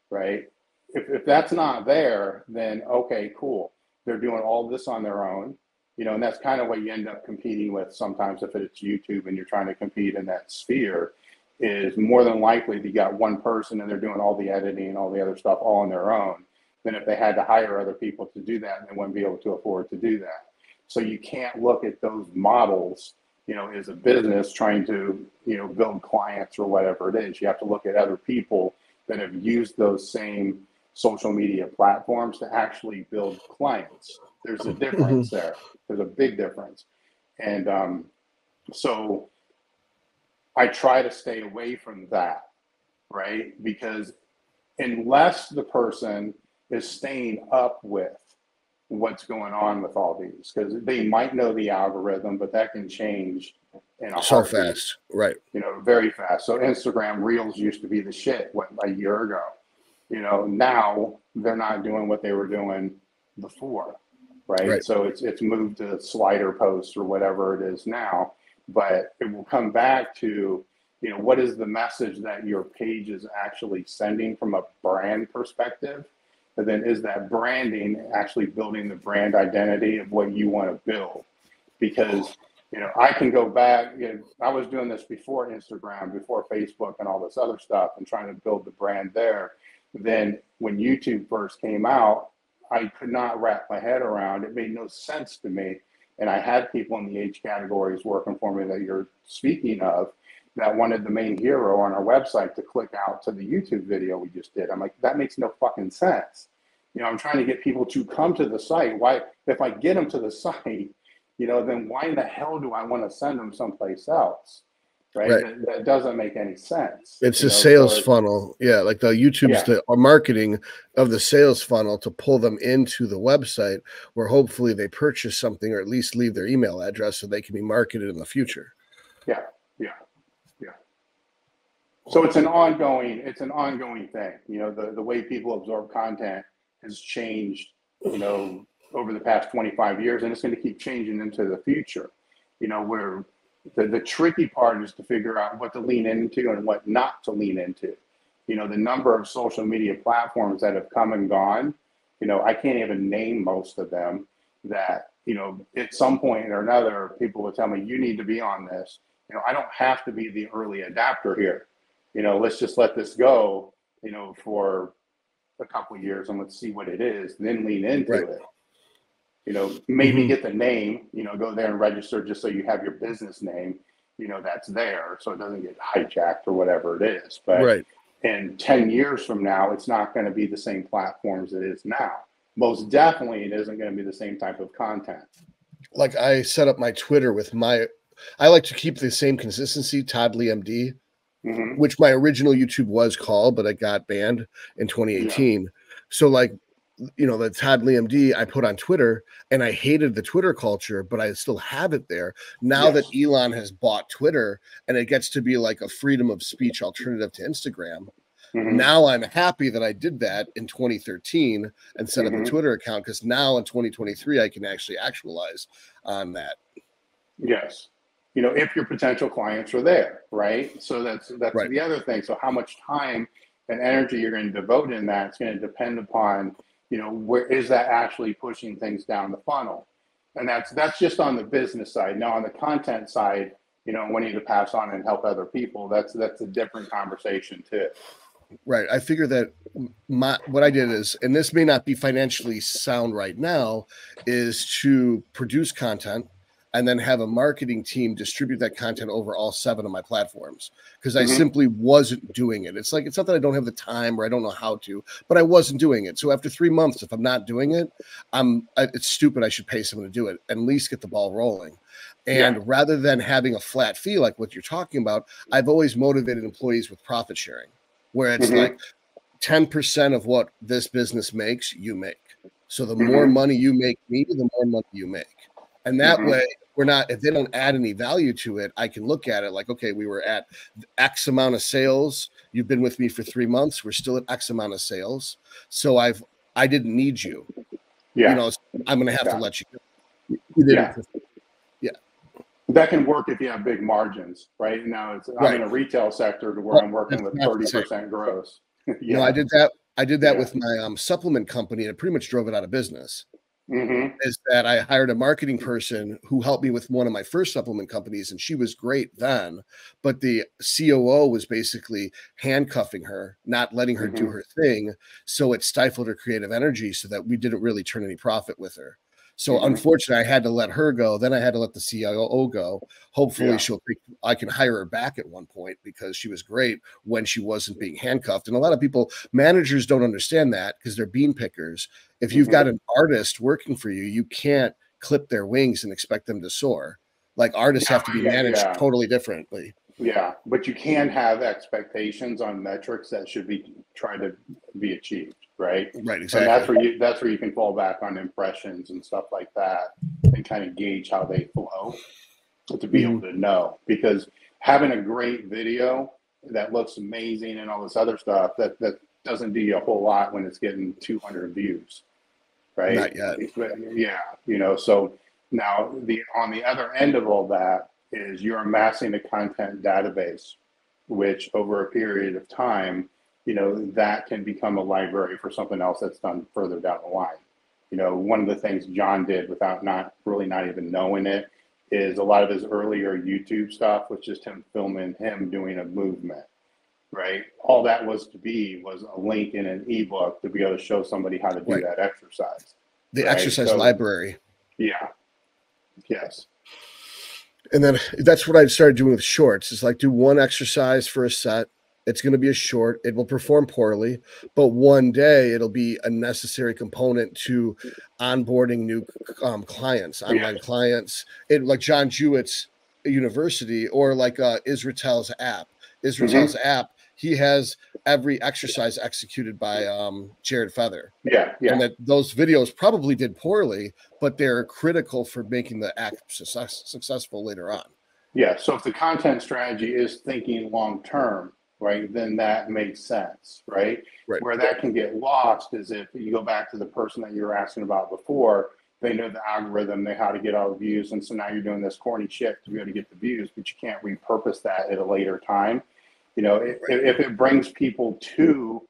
right? If that's not there, then okay, cool. They're doing all this on their own, you know, and that's kind of what you end up competing with sometimes if it's YouTube and you're trying to compete in that sphere, is more than likely you got one person and they're doing all the editing and all the other stuff all on their own. Then if they had to hire other people to do that, they wouldn't be able to afford to do that. So you can't look at those models, you know, as a business trying to, you know, build clients or whatever it is. You have to look at other people that have used those same social media platforms to actually build clients. There's a difference there. There's a big difference. And so I try to stay away from that, right? Because unless the person is staying up with what's going on with all these, because they might know the algorithm, but that can change in a so heartbeat, fast, right? You know, very fast. So Instagram Reels used to be the shit, what, a year ago? You know, now they're not doing what they were doing before, right? So it's moved to slider posts or whatever it is now, but it will come back to, you know, what is the message that your page is actually sending from a brand perspective? And then is that branding actually building the brand identity of what you want to build? Because, you know, I can go back, you know, I was doing this before Instagram, before Facebook and all this other stuff and trying to build the brand there. Then when YouTube first came out, I could not wrap my head around it. It made no sense to me. And I had people in the age categories working for me that you're speaking of that wanted the main hero on our website to click out to the YouTube video we just did. I'm like, that makes no fucking sense. You know, I'm trying to get people to come to the site. Why, if I get them to the site, you know, then why in the hell do I want to send them someplace else? Right? That doesn't make any sense. It's a sales funnel. Yeah, like the YouTube's the marketing of the sales funnel to pull them into the website where hopefully they purchase something or at least leave their email address so they can be marketed in the future. Yeah. So it's an ongoing thing. You know, the way people absorb content has changed, you know, over the past 25 years, and it's going to keep changing into the future. You know, where the tricky part is to figure out what to lean into and what not to lean into. You know, the number of social media platforms that have come and gone, you know, I can't even name most of them that, you know, at some point or another, people will tell me, you need to be on this. You know, I don't have to be the early adapter here. You know, let's just let this go, you know, for a couple of years and let's see what it is, then lean into it. You know, maybe get the name, you know, go there and register just so you have your business name, you know, that's there so it doesn't get hijacked or whatever it is. But in 10 years from now, it's not going to be the same platforms it is now. Most definitely, it isn't going to be the same type of content. Like I set up my Twitter with I like to keep the same consistency, toddleemd, which my original YouTube was called, but I got banned in 2018. Yeah. So like, you know, the toddleemd I put on Twitter, and I hated the Twitter culture, but I still have it there. Now that Elon has bought Twitter and it gets to be like a freedom of speech alternative to Instagram, now I'm happy that I did that in 2013 and set up a Twitter account, because now in 2023, I can actually actualize on that. Yes. You know, if your potential clients are there, right? So that's the other thing. So how much time and energy you're going to devote in that is going to depend upon, you know, where is that actually pushing things down the funnel? And that's just on the business side. Now on the content side, you know, wanting to pass on and help other people, that's a different conversation too. Right. I figure that what I did is, and this may not be financially sound right now, is to produce content and then have a marketing team distribute that content over all 7 of my platforms, because I simply wasn't doing it. It's like, it's not that I don't have the time or I don't know how to, but I wasn't doing it. So after 3 months, if I'm not doing it, it's stupid. I should pay someone to do it and at least get the ball rolling. And rather than having a flat fee like what you're talking about, I've always motivated employees with profit sharing, where it's like 10% of what this business makes, you make. So the more money you make me, the more money you make. And that way, we're not, if they don't add any value to it, I can look at it like, okay, we were at X amount of sales. You've been with me for 3 months. We're still at X amount of sales. So I didn't need you. You know, I'm going to have to let you go. You didn't. That can work if you have big margins, right? Now I'm in a retail sector to where I'm working with 30% gross. No, I did that with my supplement company, and it pretty much drove it out of business. Is that I hired a marketing person who helped me with one of my first supplement companies, and she was great then, but the COO was basically handcuffing her, not letting her do her thing. So it stifled her creative energy so that we didn't really turn any profit with her. So unfortunately, I had to let her go. Then I had to let the CIO go. Hopefully, I can hire her back at one point, because she was great when she wasn't being handcuffed. And a lot of managers don't understand that, because they're bean pickers. If you've got an artist working for you, you can't clip their wings and expect them to soar. Like artists have to be managed totally differently. Yeah, but you can have expectations on metrics that should be tried to be achieved, right? Right, exactly. And that's where you can fall back on impressions and stuff like that, and kind of gauge how they flow to be able to know. Because having a great video that looks amazing and all this other stuff, that doesn't do you a whole lot when it's getting 200 views, right? Not yet. Yeah, you know. So now on the other end of all that is you're amassing a content database, which over a period of time, you know, that can become a library for something else that's done further down the line. You know, one of the things John did without not even knowing it is a lot of his earlier YouTube stuff was just him filming him doing a movement, right? All that was a link in an ebook to be able to show somebody how to do that exercise. The exercise library. Yeah. Yes. And then that's what I started doing with shorts. It's like, do one exercise for a set. It's going to be a short. It will perform poorly, but one day it'll be a necessary component to onboarding new clients, online clients. Like John Jewett's university, or like Israel's app. Israel's app, he has every exercise executed by Jared Feather. Yeah. And that those videos probably did poorly, but they're critical for making the app successful later on. Yeah. So if the content strategy is thinking long term, right, then that makes sense, right? Where that can get lost is if you go back to the person that you were asking about before, they know the algorithm, they know how to get all the views, and so now you're doing this corny shit to be able to get the views, but you can't repurpose that at a later time. You know, if it brings people to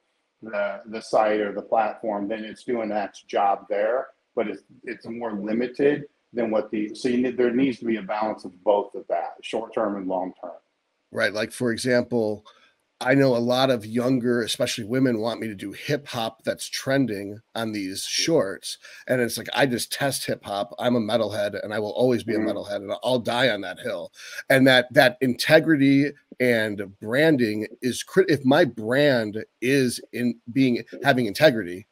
the site or the platform, then it's doing that job there, but it's more limited than there needs to be a balance of both of that, short term and long term. Right. Like, for example, I know a lot of younger, especially women, want me to do hip hop that's trending on these shorts. And it's like, I just test hip hop. I'm a metalhead and I will always be a metalhead and I'll die on that hill. And that integrity and branding is if my brand is having integrity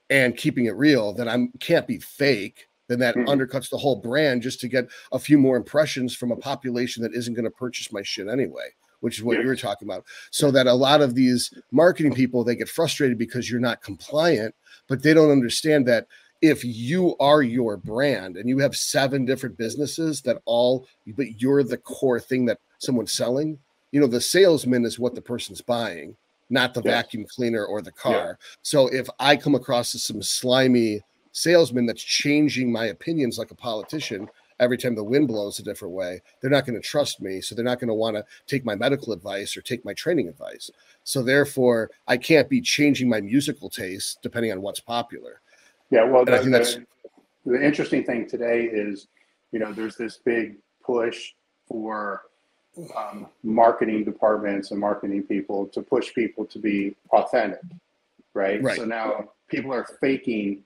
and keeping it real, then I can't be fake. Then that undercuts the whole brand just to get a few more impressions from a population that isn't going to purchase my shit anyway, which is what you were talking about. So that a lot of these marketing people, they get frustrated because you're not compliant, but they don't understand that if you are your brand and you have 7 different businesses but you're the core thing that someone's selling, the salesman is what the person's buying, not the vacuum cleaner or the car. So if I come across as some slimy salesman that's changing my opinions like a politician every time the wind blows a different way, they're not going to trust me. So they're not going to want to take my medical advice or take my training advice. So therefore, I can't be changing my musical taste depending on what's popular. Yeah, well, I think that's the interesting thing today is, there's this big push for marketing departments and marketing people to push people to be authentic, right? So now people are faking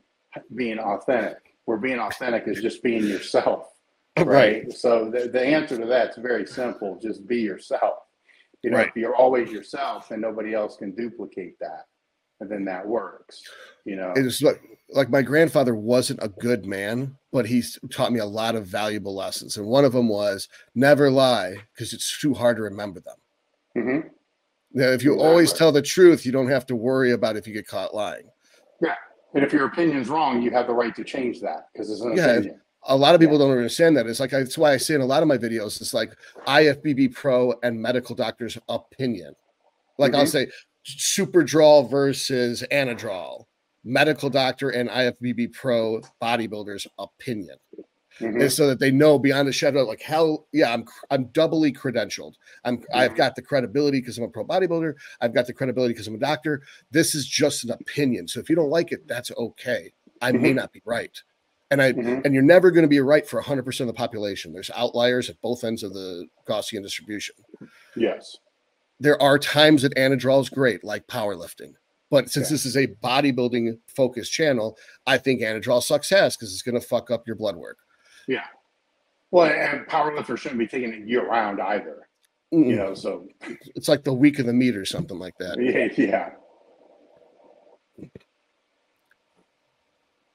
being authentic, where being authentic is just being yourself, right? So the answer to that's very simple: just be yourself. If you're always yourself, then nobody else can duplicate that, and then that works. It's like my grandfather wasn't a good man, but he's taught me a lot of valuable lessons, and one of them was never lie because it's too hard to remember them. Now, if you always tell the truth, you don't have to worry about if you get caught lying. Yeah. And if your opinion's wrong, you have the right to change that because it's an opinion. A lot of people don't understand that. It's like, that's why I say in a lot of my videos, it's like IFBB pro and medical doctor's opinion. Like I'll say Superdrol versus Anadrol, medical doctor and IFBB pro bodybuilder's opinion. And so that they know beyond a shadow, like, hell yeah, I'm doubly credentialed. I've got the credibility because I'm a pro bodybuilder. I've got the credibility because I'm a doctor. This is just an opinion. So if you don't like it, that's okay. I may not be right. And and you're never going to be right for 100% of the population. There's outliers at both ends of the Gaussian distribution. Yes. There are times that Anadrol is great, like powerlifting. But since this is a bodybuilding focused channel, I think Anadrol sucks ass because it's going to fuck up your blood work. Yeah. Well, and powerlifters shouldn't be taking it year round either. So it's like the week of the meet or something like that. Yeah.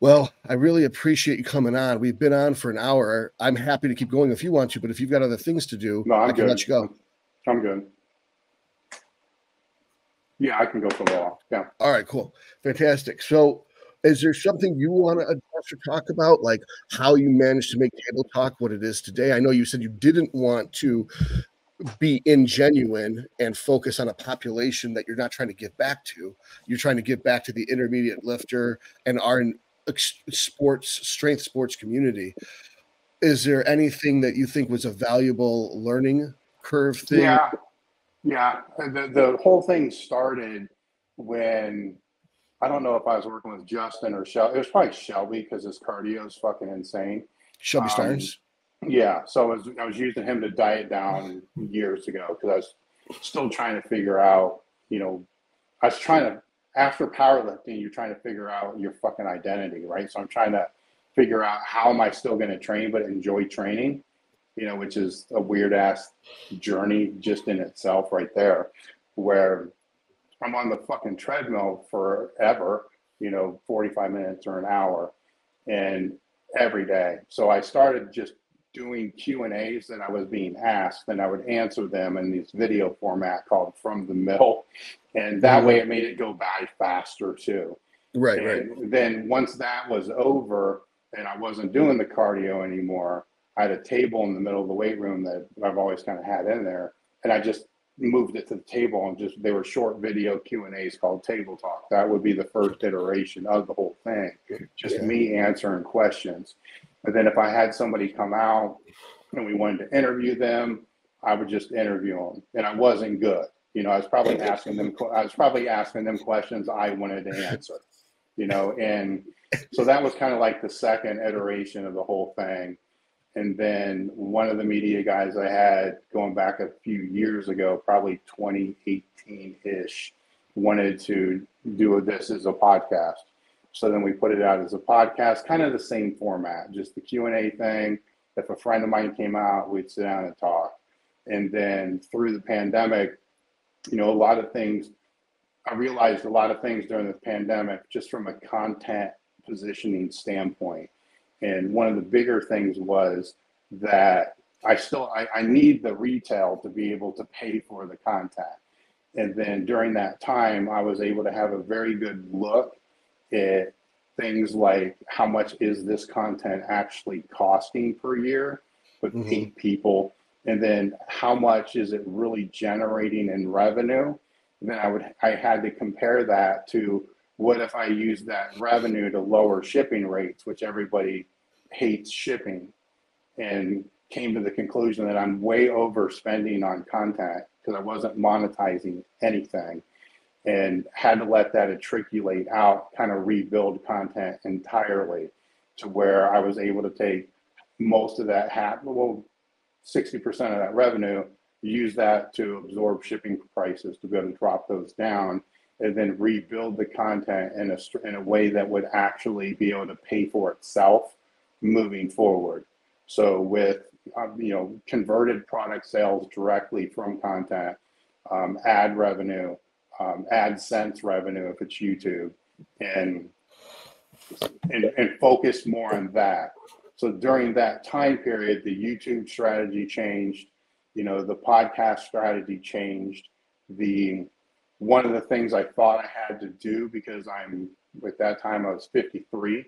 Well, I really appreciate you coming on. We've been on for an hour. I'm happy to keep going if you want to, but if you've got other things to do, I can let you go. I'm good. Yeah, I can go for a while. Yeah. All right, cool. Fantastic. So is there something you want to address or talk about, like how you managed to make Table Talk what it is today? I know you said you didn't want to be ingenuine and focus on a population that you're not trying to give back to. You're trying to give back to the intermediate lifter and our strength sports community. Is there anything that you think was a valuable learning curve thing? Yeah. The whole thing started when, I don't know if I was working with Justin or Shelby. It was probably Shelby because his cardio is fucking insane. Shelby Starnes? Yeah. So I was using him to diet down years ago because I was still trying to figure out, after powerlifting, you're trying to figure out your fucking identity, right? So I'm trying to figure out how am I still going to train but enjoy training, which is a weird ass journey just in itself right there, where I'm on the fucking treadmill forever, 45 minutes or an hour, and every day. So I started just doing Q&As that I was being asked, and I would answer them in this video format called From the Mill. And that way it made it go by faster too. Right. Then once that was over and I wasn't doing the cardio anymore, I had a table in the middle of the weight room that I've always kind of had in there. And I just moved it to the table and they were short video Q&As called Table Talk. That would be the first iteration of the whole thing. Just me answering questions. And then if I had somebody come out and we wanted to interview them, I would just interview them. And I wasn't good. I was probably asking them questions I wanted to answer, and so that was kind of like the second iteration of the whole thing. And then one of the media guys I had going back a few years ago, probably 2018-ish, wanted to do this as a podcast. So then we put it out as a podcast, kind of the same format, just the Q&A thing. If a friend of mine came out, we'd sit down and talk. And then through the pandemic, you know, I realized a lot of things during the pandemic, just from a content positioning standpoint. And one of the bigger things was that I need the retail to be able to pay for the content. And then during that time, I was able to have a very good look at things like how much is this content actually costing per year with 8 people, and then how much is it really generating in revenue. And then I had to compare that to what if I use that revenue to lower shipping rates, which everybody hates shipping, and came to the conclusion that I'm way overspending on content because I wasn't monetizing anything, and had to let that articulate out, kind of rebuild content entirely to where I was able to take most of that 60% of that revenue, use that to absorb shipping prices to be able to drop those down, and then rebuild the content in a way that would actually be able to pay for itself moving forward. So with converted product sales directly from content, ad revenue, AdSense revenue if it's YouTube, and focus more on that. So during that time period, the YouTube strategy changed, the podcast strategy changed. One of the things I thought I had to do, because at that time I was 53,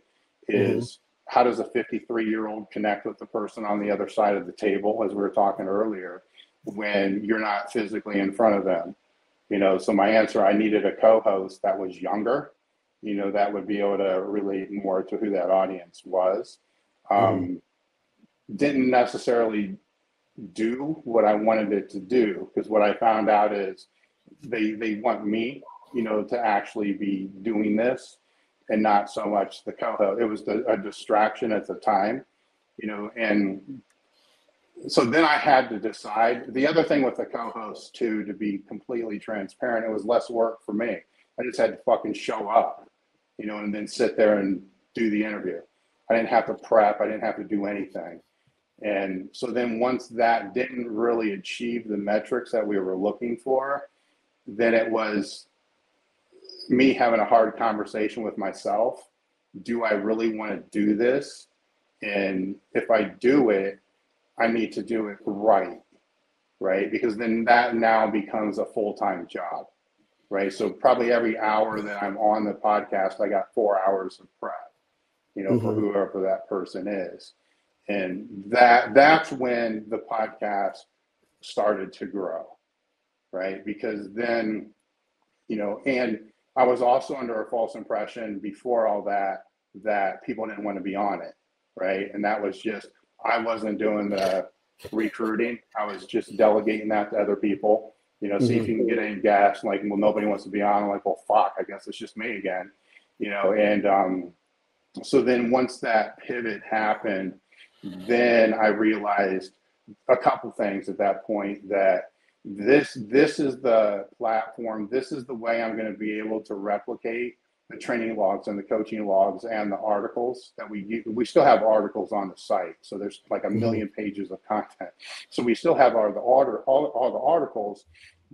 is how does a 53-year-old connect with the person on the other side of the table, as we were talking earlier, when you're not physically in front of them? So my answer, I needed a co-host that was younger, that would be able to relate more to who that audience was. Didn't necessarily do what I wanted it to do, because what I found out is they want me, to actually be doing this, and not so much the co-host. It was a distraction at the time, and so then I had to decide. The other thing with the co-host too, to be completely transparent, it was less work for me. I just had to fucking show up, and then sit there and do the interview. I didn't have to prep. I didn't have to do anything. And so then once that didn't really achieve the metrics that we were looking for, then it was me having a hard conversation with myself. Do I really want to do this? And if I do it, I need to do it right? Because then that now becomes a full-time job, right? So probably every hour that I'm on the podcast, I got 4 hours of prep, for whoever that person is. And that's when the podcast started to grow, right? Because then, and I was also under a false impression before all that people didn't want to be on it, right? And that was just, I wasn't doing the recruiting. I was just delegating that to other people, see if you can get any guests. Like, well, nobody wants to be on. I'm like, well, fuck, I guess it's just me again, and so then once that pivot happened, then I realized a couple things at that point, that this is the platform, this is the way I'm going to be able to replicate the training logs and the coaching logs and the articles that we still have articles on the site. So there's like a million pages of content. So we still have all the articles,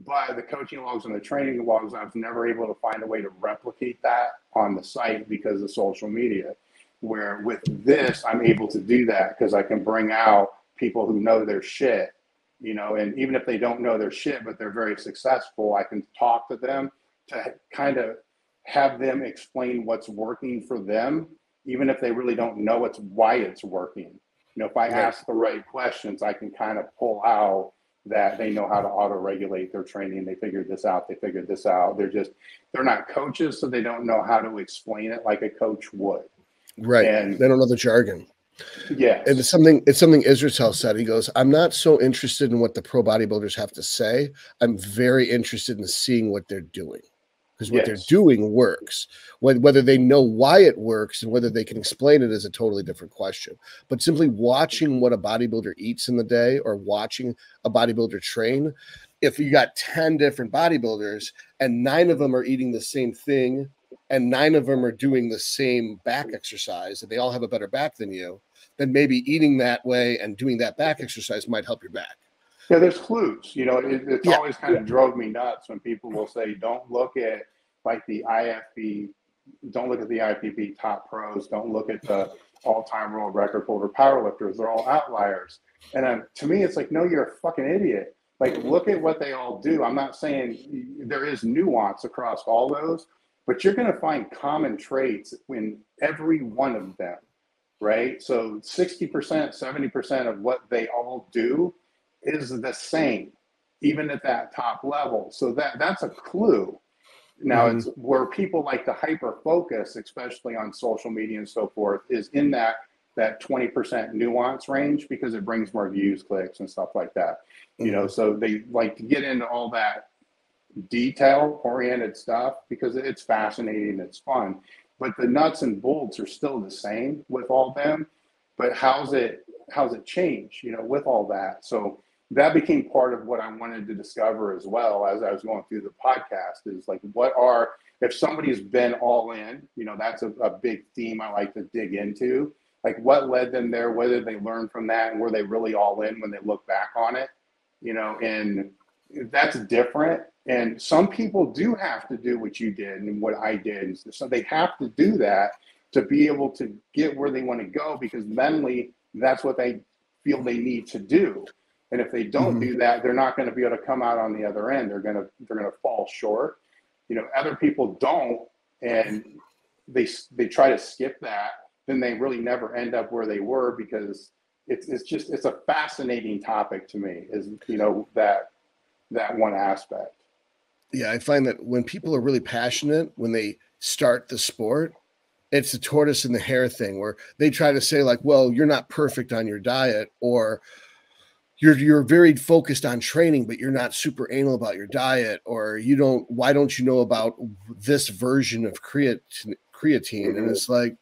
but the coaching logs and the training logs, I was never able to find a way to replicate that on the site because of social media. Where with this, I'm able to do that because I can bring out people who know their shit, and even if they don't know their shit, but they're very successful, I can talk to them to kind of have them explain what's working for them, even if they really don't know why it's working. If I ask the right questions, I can kind of pull out that they know how to auto-regulate their training. They figured this out. They're not coaches, so they don't know how to explain it like a coach would. Right. And they don't know the jargon. Yeah. And it's something Israel said. He goes, I'm not so interested in what the pro bodybuilders have to say. I'm very interested in seeing what they're doing. because what they're Yes. doing works. Whether they know why it works and whether they can explain it is a totally different question. But simply watching what a bodybuilder eats in the day or watching a bodybuilder train, if you got 10 different bodybuilders and 9 of them are eating the same thing and 9 of them are doing the same back exercise and they all have a better back than you, then maybe eating that way and doing that back exercise might help your back. Yeah, there's clues. You know, it's Yeah. always kind of drove me nuts when people will say, don't look at like the IFB, don't look at the IFBB top pros, don't look at the all-time world record holder powerlifters. They're all outliers. And to me, it's like, no, you're a fucking idiot. Like, look at what they all do. I'm not saying there is nuance across all those, but you're going to find common traits in every one of them, right? So 60%, 70% of what they all do is the same, even at that top level. So that's a clue. Now, it's where people like to hyper focus, especially on social media and so forth, is in that 20% nuance range because it brings more views, clicks, and stuff like that. You know, so they like to get into all that detail-oriented stuff because it's fascinating, it's fun. But the nuts and bolts are still the same with all them. But how's it changed, you know, with all that? So that became part of what I wanted to discover as well as I was going through the podcast is like, if somebody's been all in, you know, that's a big theme I like to dig into. Like what led them there, whether they learned from that and were they really all in when they look back on it, you know, and that's different. And some people do have to do what you did and what I did. So they have to do that to be able to get where they want to go because mentally that's what they feel they need to do. And if they don't do that, they're not going to be able to come out on the other end. They're going to fall short. You know, other people don't, and they try to skip that. Then they really never end up where they were because it's a fascinating topic to me. Is, you know, that one aspect. Yeah, I find that when people are really passionate when they start the sport, it's the tortoise and the hare thing where they try to say like, well, you're not perfect on your diet, or you're very focused on training, but you're not super anal about your diet, or why don't you know about this version of creatine? And it's like,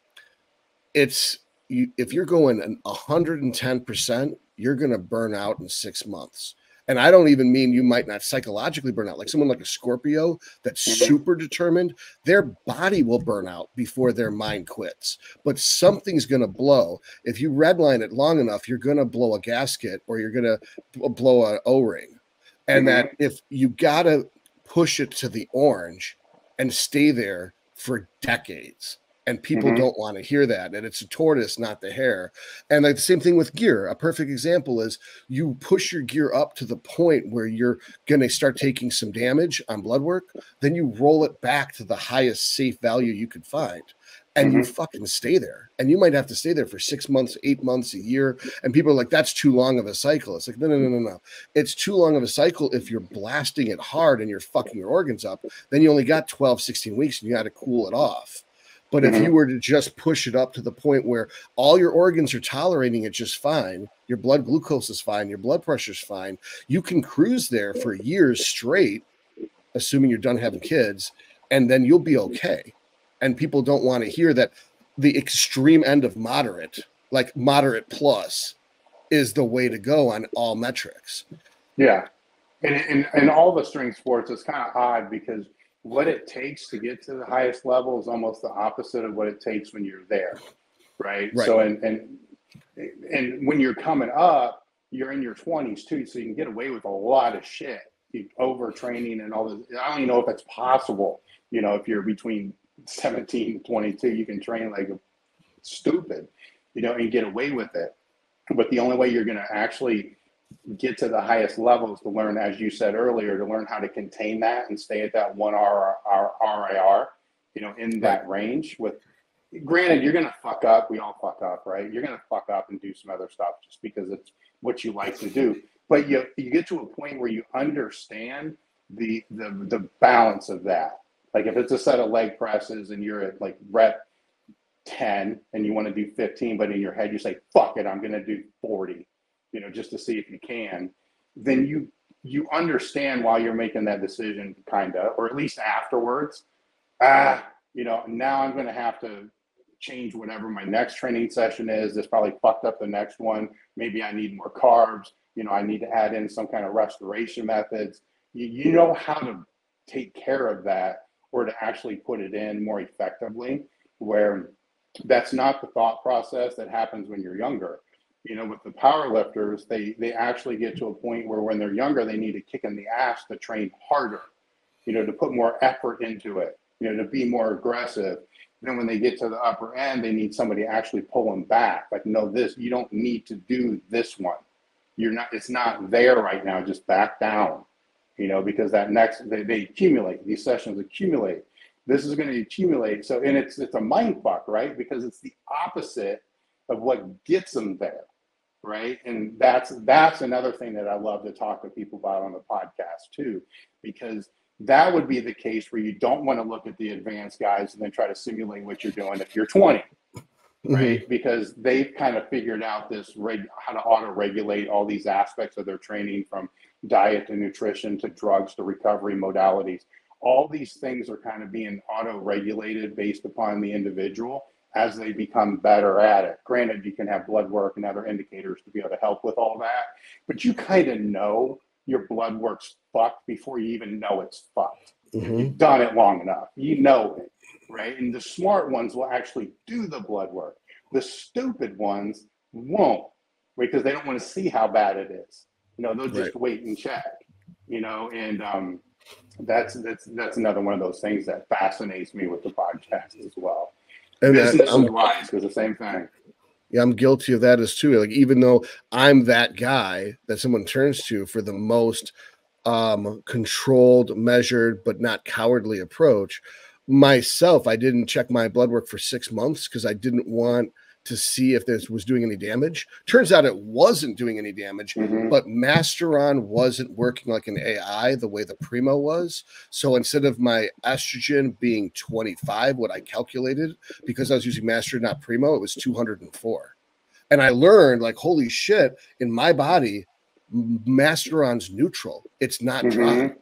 if you're going 110%, you're going to burn out in 6 months. And I don't even mean you might not psychologically burn out. Like someone like a Scorpio that's super determined, their body will burn out before their mind quits. But something's going to blow. If you redline it long enough, you're going to blow a gasket or you're going to blow an O-ring. And that if you got to push it to the orange and stay there for decades. And people don't want to hear that. And it's a tortoise, not the hare. And like the same thing with gear. A perfect example is you push your gear up to the point where you're going to start taking some damage on blood work. Then you roll it back to the highest safe value you could find. And you fucking stay there. And you might have to stay there for 6 months, 8 months, a year. And people are like, that's too long of a cycle. It's like, no. It's too long of a cycle if you're blasting it hard and you're fucking your organs up. Then you only got 12, 16 weeks and you got to cool it off. But if you were to just push it up to the point where all your organs are tolerating it just fine, your blood glucose is fine, your blood pressure is fine, you can cruise there for years straight, assuming you're done having kids, and then you'll be okay. And people don't want to hear that the extreme end of moderate, like moderate plus, is the way to go on all metrics. Yeah. And in all the strength sports, it's kind of odd because what it takes to get to the highest level is almost the opposite of what it takes when you're there, right? So and when you're coming up, you're in your 20s too, so you can get away with a lot of shit, overtraining and all this. I don't even know if that's possible. You know, if you're between 17 and 22, you can train like stupid, you know, and get away with it. But the only way you're going to actually get to the highest levels to learn, as you said earlier, to learn how to contain that and stay at that 1 RIR, you know, in that range. With granted, you're going to fuck up. We all fuck up, right? You're going to fuck up and do some other stuff just because it's what you like to do. But you get to a point where you understand the balance of that. Like if it's a set of leg presses and you're at like rep 10 and you want to do 15, but in your head you say, fuck it, I'm going to do 40. You know, just to see if you can, then you understand while you're making that decision, kind of, or at least afterwards, now I'm going to have to change whatever my next training session is. This probably fucked up the next one. Maybe I need more carbs. I need to add in some kind of restoration methods. You know how to take care of that, or to actually put it in more effectively, where that's not the thought process that happens when you're younger. With the powerlifters, they actually get to a point where when they're younger, they need a kick in the ass to train harder, to put more effort into it, to be more aggressive. Then when they get to the upper end, they need somebody to actually pull them back. Like, no, you don't need to do this one. It's not there right now. Just back down, because that next, they accumulate. These sessions accumulate. This is going to accumulate. So, and it's a mind fuck, right? Because it's the opposite of what gets them there, right? And that's another thing that I love to talk to people about on the podcast too, because that would be the case where you don't want to look at the advanced guys and then try to simulate what you're doing if you're 20, right? Mm-hmm. Because they've kind of figured out how to auto-regulate all these aspects of their training, from diet to nutrition to drugs to recovery modalities. All these things are kind of being auto-regulated based upon the individual as they become better at it. Granted, you can have blood work and other indicators to be able to help with all that, but you kind of know your blood work's fucked before you even know it's fucked. Mm-hmm. You've done it long enough. You know it, right? And the smart ones will actually do the blood work. The stupid ones won't, because they don't want to see how bad it is. They'll just wait and check, and that's another one of those things that fascinates me with the podcast as well. And business-wise, because the same thing. Yeah, I'm guilty of that as too. Like, even though I'm that guy that someone turns to for the most controlled, measured, but not cowardly approach, myself, I didn't check my blood work for 6 months because I didn't want to see if this was doing any damage. Turns out it wasn't doing any damage, mm-hmm. but Masteron wasn't working like an AI the way the Primo was. So instead of my estrogen being 25, what I calculated, because I was using Masteron, not Primo, it was 204. And I learned, like, holy shit, in my body, Masteron's neutral. It's not dry. Mm-hmm.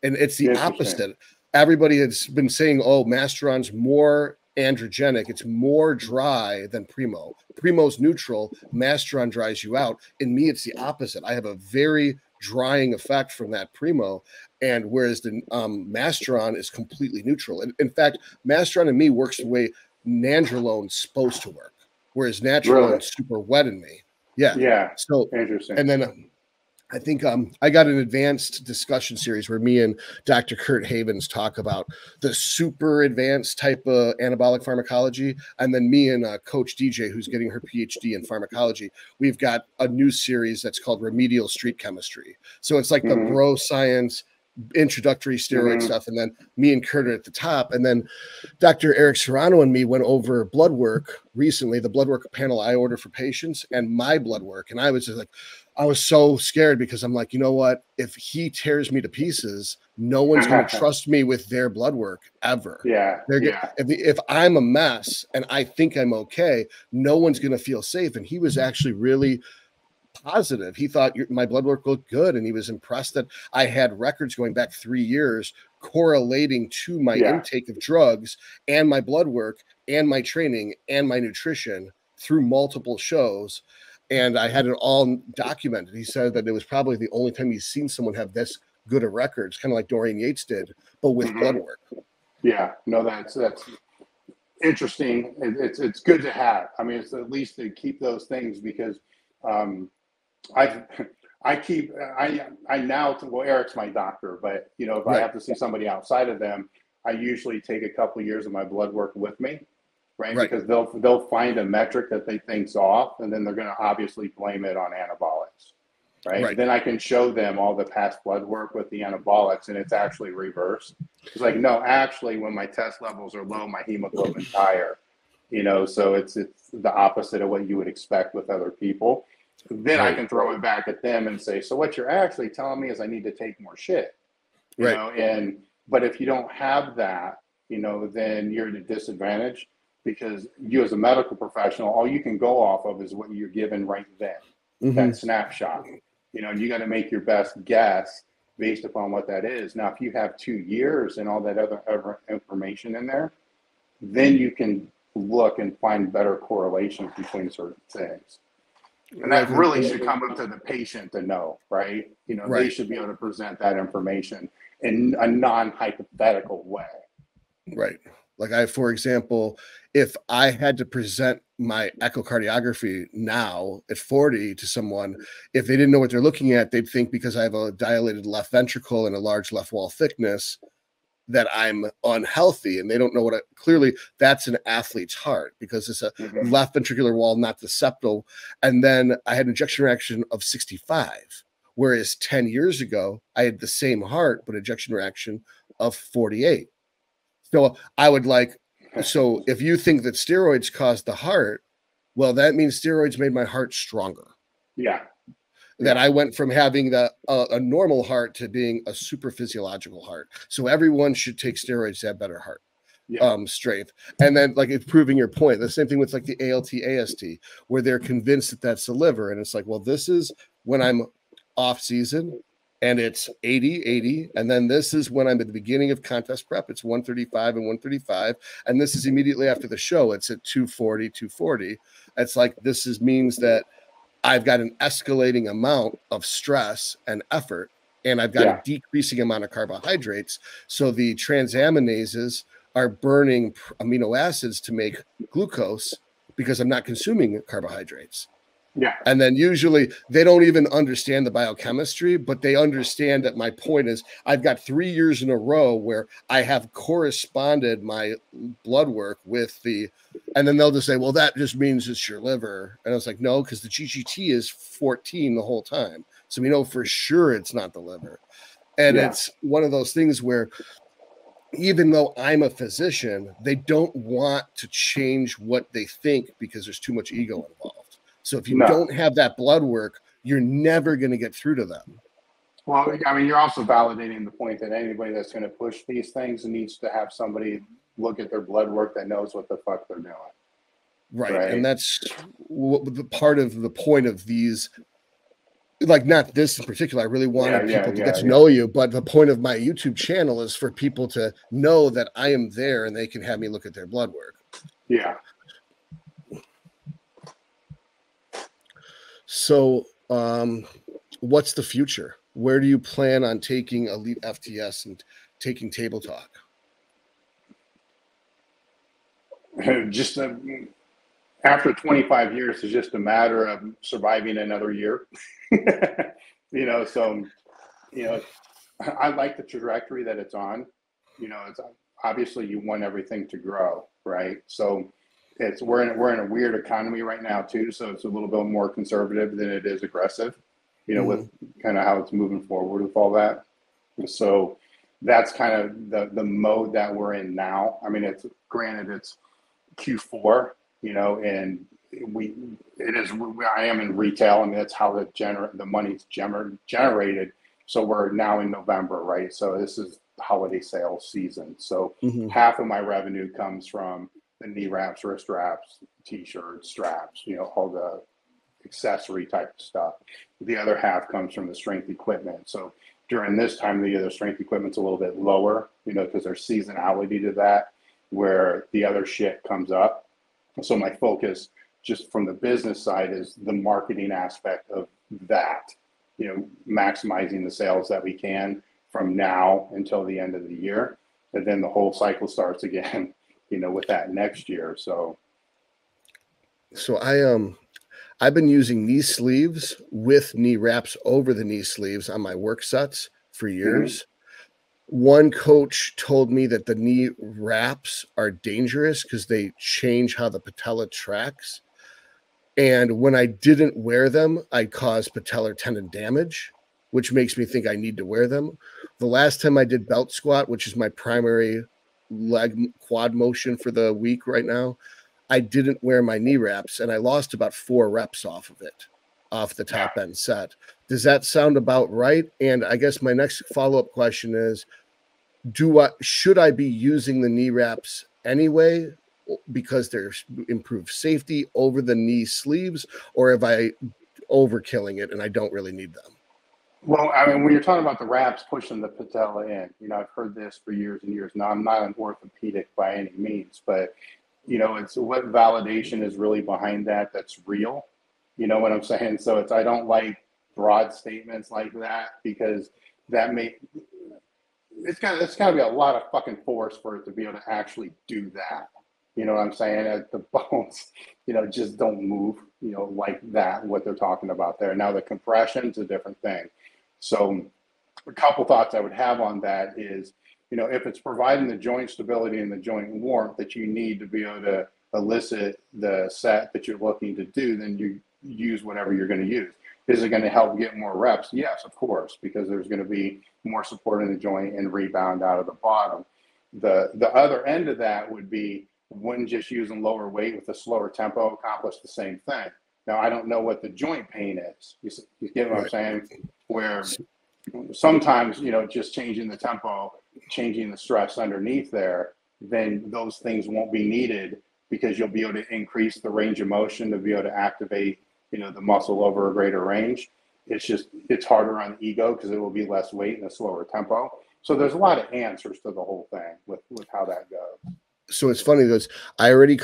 And it's the opposite. Everybody has been saying, oh, Masteron's more androgenic, it's more dry than Primo. Primo's neutral, Masteron dries you out. In me, it's the opposite. I have a very drying effect from that Primo, and whereas the Masteron is completely neutral. And in fact, Masteron in me works the way Nandrolone's supposed to work, whereas Natrolone's super wet in me. Yeah. So interesting. And then I think I got an advanced discussion series where me and Dr. Kurt Havens talk about the super advanced type of anabolic pharmacology. And then me and Coach DJ, who's getting her PhD in pharmacology, we've got a new series that's called Remedial Street Chemistry. So it's like the bro science, introductory steroid stuff. And then me and Kurt are at the top. And then Dr. Eric Serrano and me went over blood work recently, the blood work panel I order for patients and my blood work. And I was just like, I was so scared because I'm like, you know what? If he tears me to pieces, no one's going to trust me with their blood work ever. If I'm a mess and I think I'm okay, no one's going to feel safe. And he was actually really positive. He thought my blood work looked good, and he was impressed that I had records going back 3 years correlating to my intake of drugs and my blood work and my training and my nutrition through multiple shows. And I had it all documented. He said that it was probably the only time he's seen someone have this good of records, kind of like Dorian Yates did, but with blood work. Yeah, no, that's interesting. It's good to have. I mean, it's at least to keep those things, because Eric's my doctor, but if I have to see somebody outside of them, I usually take a couple of years of my blood work with me. Right, because they'll find a metric that they think's off, and then they're going to obviously blame it on anabolics, right? Then I can show them all the past blood work with the anabolics, and it's actually reversed. It's like, no, actually, when my test levels are low, my hemoglobin's higher, so it's the opposite of what you would expect with other people. Then I can throw it back at them and say, so what you're actually telling me is I need to take more shit, but if you don't have that, then you're at a disadvantage. Because you as a medical professional, all you can go off of is what you're given right then, that snapshot. You got to make your best guess based upon what that is. Now, if you have 2 years and all that other information in there, then you can look and find better correlations between certain things. And that really should come up to the patient to know, right? You know, they should be able to present that information in a non-hypothetical way. Right. Like for example, if I had to present my echocardiography now at 40 to someone, if they didn't know what they're looking at, they'd think because I have a dilated left ventricle and a large left wall thickness that I'm unhealthy, and they don't know what clearly that's an athlete's heart because it's a left ventricular wall, not the septal. And then I had an ejection reaction of 65, whereas 10 years ago, I had the same heart, but ejection reaction of 48. So I would so if you think that steroids caused the heart, well, that means steroids made my heart stronger. Yeah. That I went from having a normal heart to being a super physiological heart. So everyone should take steroids to have better heart strength. And then like it's proving your point. The same thing with like the ALT, AST, where they're convinced that that's the liver. And it's like, well, this is when I'm off season and it's 80, 80. And then this is when I'm at the beginning of contest prep. It's 135 and 135. And this is immediately after the show. It's at 240, 240. It's like, means that I've got an escalating amount of stress and effort, and I've got a decreasing amount of carbohydrates. So the transaminases are burning amino acids to make glucose because I'm not consuming carbohydrates. Yeah. And then usually they don't even understand the biochemistry, but they understand that my point is I've got 3 years in a row where I have corresponded my blood work with and then they'll just say, well, that just means it's your liver. And I was like, no, because the GGT is 14 the whole time. So we know for sure it's not the liver. And it's one of those things where even though I'm a physician, they don't want to change what they think because there's too much ego involved. So if you don't have that blood work, you're never going to get through to them. Well, I mean, you're also validating the point that anybody that's going to push these things needs to have somebody look at their blood work that knows what the fuck they're doing. Right. And that's the part of the point of these, like not this in particular. I really wanted people to get to know you, but the point of my YouTube channel is for people to know that I am there and they can have me look at their blood work. Yeah. So what's the future? Where do you plan on taking EliteFTS and taking Table Talk? Just after 25 years, it's just a matter of surviving another year. I like the trajectory that it's on. It's obviously you want everything to grow, right? So we're in a weird economy right now too, so it's a little bit more conservative than it is aggressive, with kind of how it's moving forward with all that. So that's kind of the mode that we're in now. I mean, it's Q4, and I am in retail. I mean, that's how the money's generated. So we're now in November, right? So this is holiday sales season. So half of my revenue comes from the knee wraps, wrist wraps, t-shirts, straps, all the accessory type of stuff. The other half comes from the strength equipment. So during this time of the year, the strength equipment's a little bit lower, because there's seasonality to that, where the other shit comes up. So my focus just from the business side is the marketing aspect of that, maximizing the sales that we can from now until the end of the year. And then the whole cycle starts again, with that next year. So I've been using knee sleeves with knee wraps over the knee sleeves on my work sets for years. One coach told me that the knee wraps are dangerous because they change how the patella tracks. And when I didn't wear them, I caused patellar tendon damage, which makes me think I need to wear them. The last time I did belt squat, which is my primary leg quad motion for the week right now, I didn't wear my knee wraps and I lost about 4 reps off of it, off the top end set. Does that sound about right? And I guess my next follow-up question is, should I be using the knee wraps anyway because there's improved safety over the knee sleeves, or have I overkilling it and I don't really need them? Well, I mean, when you're talking about the wraps pushing the patella in, you know, I've heard this for years and years. Now, I'm not an orthopedic by any means, but, you know, it's what validation is really behind that that's real. You know what I'm saying? So I don't like broad statements like that, because that it's got to be a lot of fucking force for it to be able to actually do that. You know what I'm saying? The bones, you know, just don't move, you know, like that, what they're talking about there. Now, the compression's a different thing. So a couple thoughts I would have on that is, you know, if it's providing the joint stability and the joint warmth that you need to be able to elicit the set that you're looking to do, then you use whatever you're going to use. Is it going to help get more reps? Yes, of course, because there's going to be more support in the joint and rebound out of the bottom. The other end of that would be, wouldn't just using lower weight with a slower tempo accomplish the same thing? Now, I don't know what the joint pain is. You get what I'm saying? Where sometimes, you know, just changing the tempo, changing the stress underneath there, then those things won't be needed, because you'll be able to increase the range of motion to be able to activate, you know, the muscle over a greater range. It's harder on the ego because it will be less weight and a slower tempo. So there's a lot of answers to the whole thing with how that goes. So it's funny because I already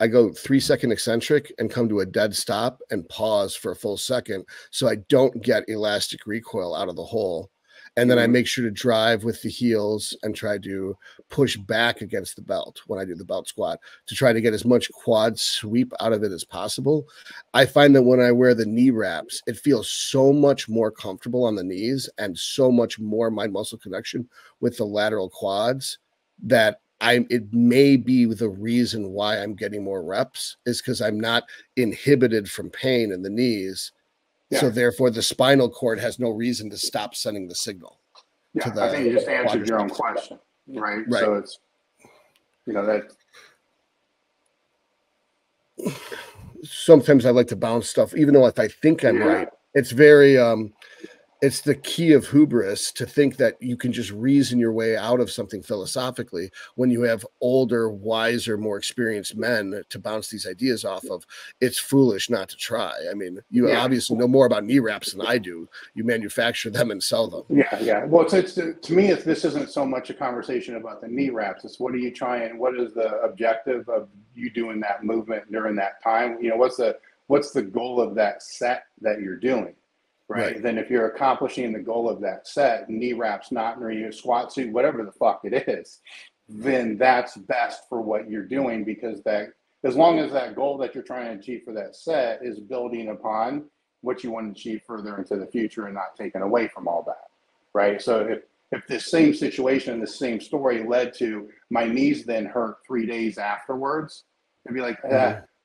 I go 3-second eccentric and come to a dead stop and pause for a full second, so I don't get elastic recoil out of the hole. And then I make sure to drive with the heels and try to push back against the belt when I do the belt squat to try to get as much quad sweep out of it as possible. I find that when I wear the knee wraps, it feels so much more comfortable on the knees and so much more mind muscle connection with the lateral quads that it may be the reason why I'm getting more reps, is because I'm not inhibited from pain in the knees. Yeah. So therefore the spinal cord has no reason to stop sending the signal. Yeah, I think you just answered your own question, right? So it's, you know, that sometimes I like to bounce stuff, even though if I think I'm right, it's very it's the key of hubris to think that you can just reason your way out of something philosophically when you have older, wiser, more experienced men to bounce these ideas off of. It's foolish not to try. I mean, you obviously know more about knee wraps than I do. You manufacture them and sell them. Yeah. Well, to me, this isn't so much a conversation about the knee wraps. It's what are you trying? What is the objective of you doing that movement during that time? You know, what's the goal of that set that you're doing? Right. Then if you're accomplishing the goal of that set, knee wraps, not in your squat suit, whatever the fuck it is, then that's best for what you're doing, because that, as long as that goal that you're trying to achieve for that set is building upon what you want to achieve further into the future and not taken away from all that. Right. So if this same situation, this same story led to my knees then hurt 3 days afterwards, it'd be like,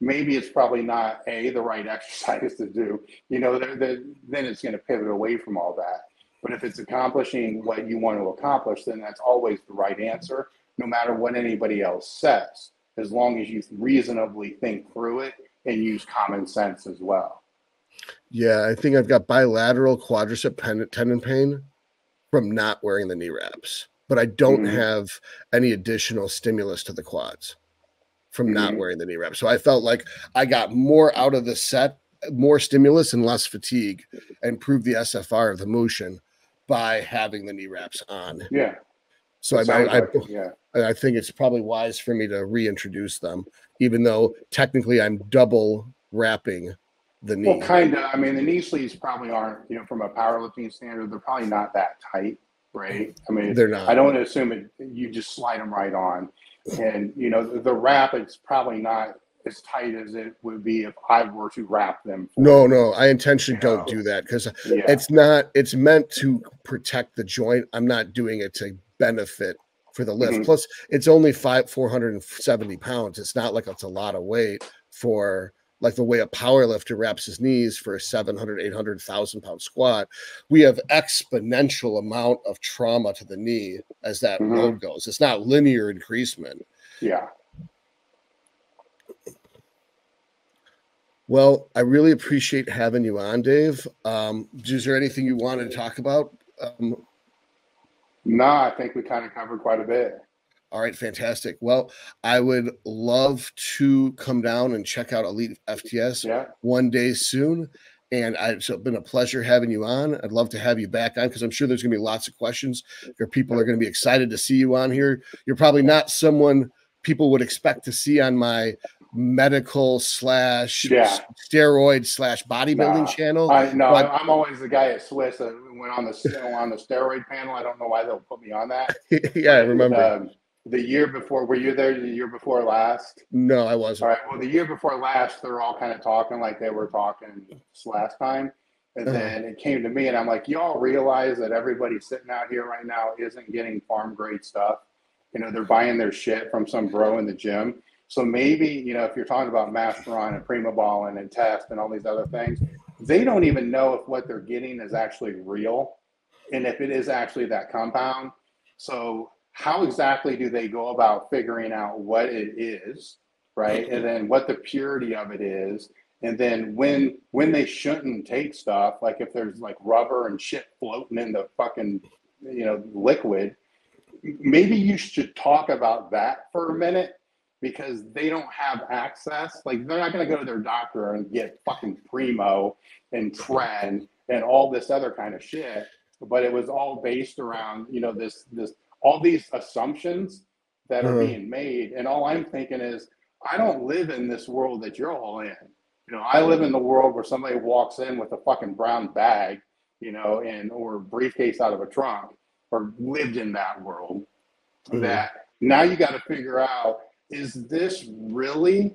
maybe it's probably not the right exercise to do, you know, then it's going to pivot away from all that. But if it's accomplishing what you want to accomplish, then that's always the right answer, no matter what anybody else says, as long as you reasonably think through it and use common sense as well. Yeah, I think I've got bilateral quadricep tendon pain from not wearing the knee wraps, but I don't have any additional stimulus to the quads from not wearing the knee wrap. So I felt like I got more out of the set, more stimulus and less fatigue, and improved the SFR of the motion by having the knee wraps on. Yeah. So I think it's probably wise for me to reintroduce them, even though technically I'm double wrapping the knee. Well, kind of. I mean, the knee sleeves probably aren't, you know, from a powerlifting standard, they're probably not that tight, right? I mean, they're not. I don't assume you just slide them right on. And, you know, the wrap, it's probably not as tight as it would be if I were to wrap them. No, I intentionally don't do that because it's meant to protect the joint. I'm not doing it to benefit for the lift. Plus, it's only 470 pounds. It's not like it's a lot of weight for like the way a power lifter wraps his knees for a 700, 800, 1,000-pound squat. We have exponential amount of trauma to the knee as that load goes. It's not linear increasement. Yeah. Well, I really appreciate having you on, Dave. Is there anything you wanted to talk about? No, I think we kind of covered quite a bit. All right, fantastic. Well, I would love to come down and check out EliteFTS one day soon. And it's been a pleasure having you on. I'd love to have you back on because I'm sure there's going to be lots of questions. Your people are going to be excited to see you on here. You're probably not someone people would expect to see on my medical / steroid / bodybuilding channel. I'm always the guy at Swiss that went on the steroid panel. I don't know why they'll put me on that. Yeah, I remember. The year before, were you there the year before last? No, I wasn't. All right. Well, the year before last, they're all kind of talking like they were talking last time. And then it came to me and I'm like, y'all realize that everybody sitting out here right now isn't getting farm grade stuff. You know, they're buying their shit from some bro in the gym. So maybe, you know, if you're talking about Masteron and Primo balling and test and all these other things, they don't even know if what they're getting is actually real and if it is actually that compound. So how exactly do they go about figuring out what it is, right? And then what the purity of it is. And then when they shouldn't take stuff, like if there's like rubber and shit floating in the fucking, you know, liquid, maybe you should talk about that for a minute because they don't have access. Like they're not going to go to their doctor and get fucking Primo and Tren and all this other kind of shit. But it was all based around, you know, this all these assumptions that are being made. And all I'm thinking is, I don't live in this world that you're all in. You know, I live in the world where somebody walks in with a fucking brown bag, you know, or briefcase out of a trunk, or lived in that world. That now you got to figure out, is this really,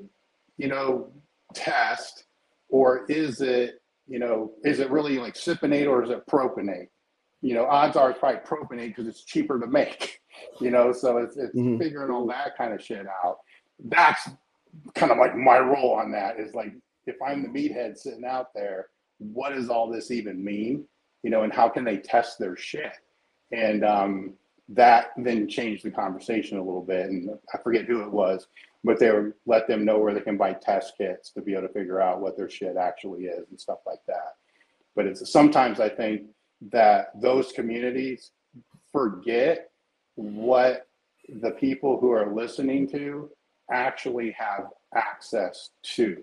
you know, test, or is it, you know, is it really like cypionate or is it propionate? You know, odds are it's probably propionate because it's cheaper to make, you know, so it's figuring all that kind of shit out. That's kind of like my role on that is like, if I'm the meathead sitting out there, what does all this even mean? You know, and how can they test their shit? And that then changed the conversation a little bit. And I forget who it was, but they would let them know where they can buy test kits to be able to figure out what their shit actually is and stuff like that. But it's sometimes I think that those communities forget what the people who are listening to actually have access to.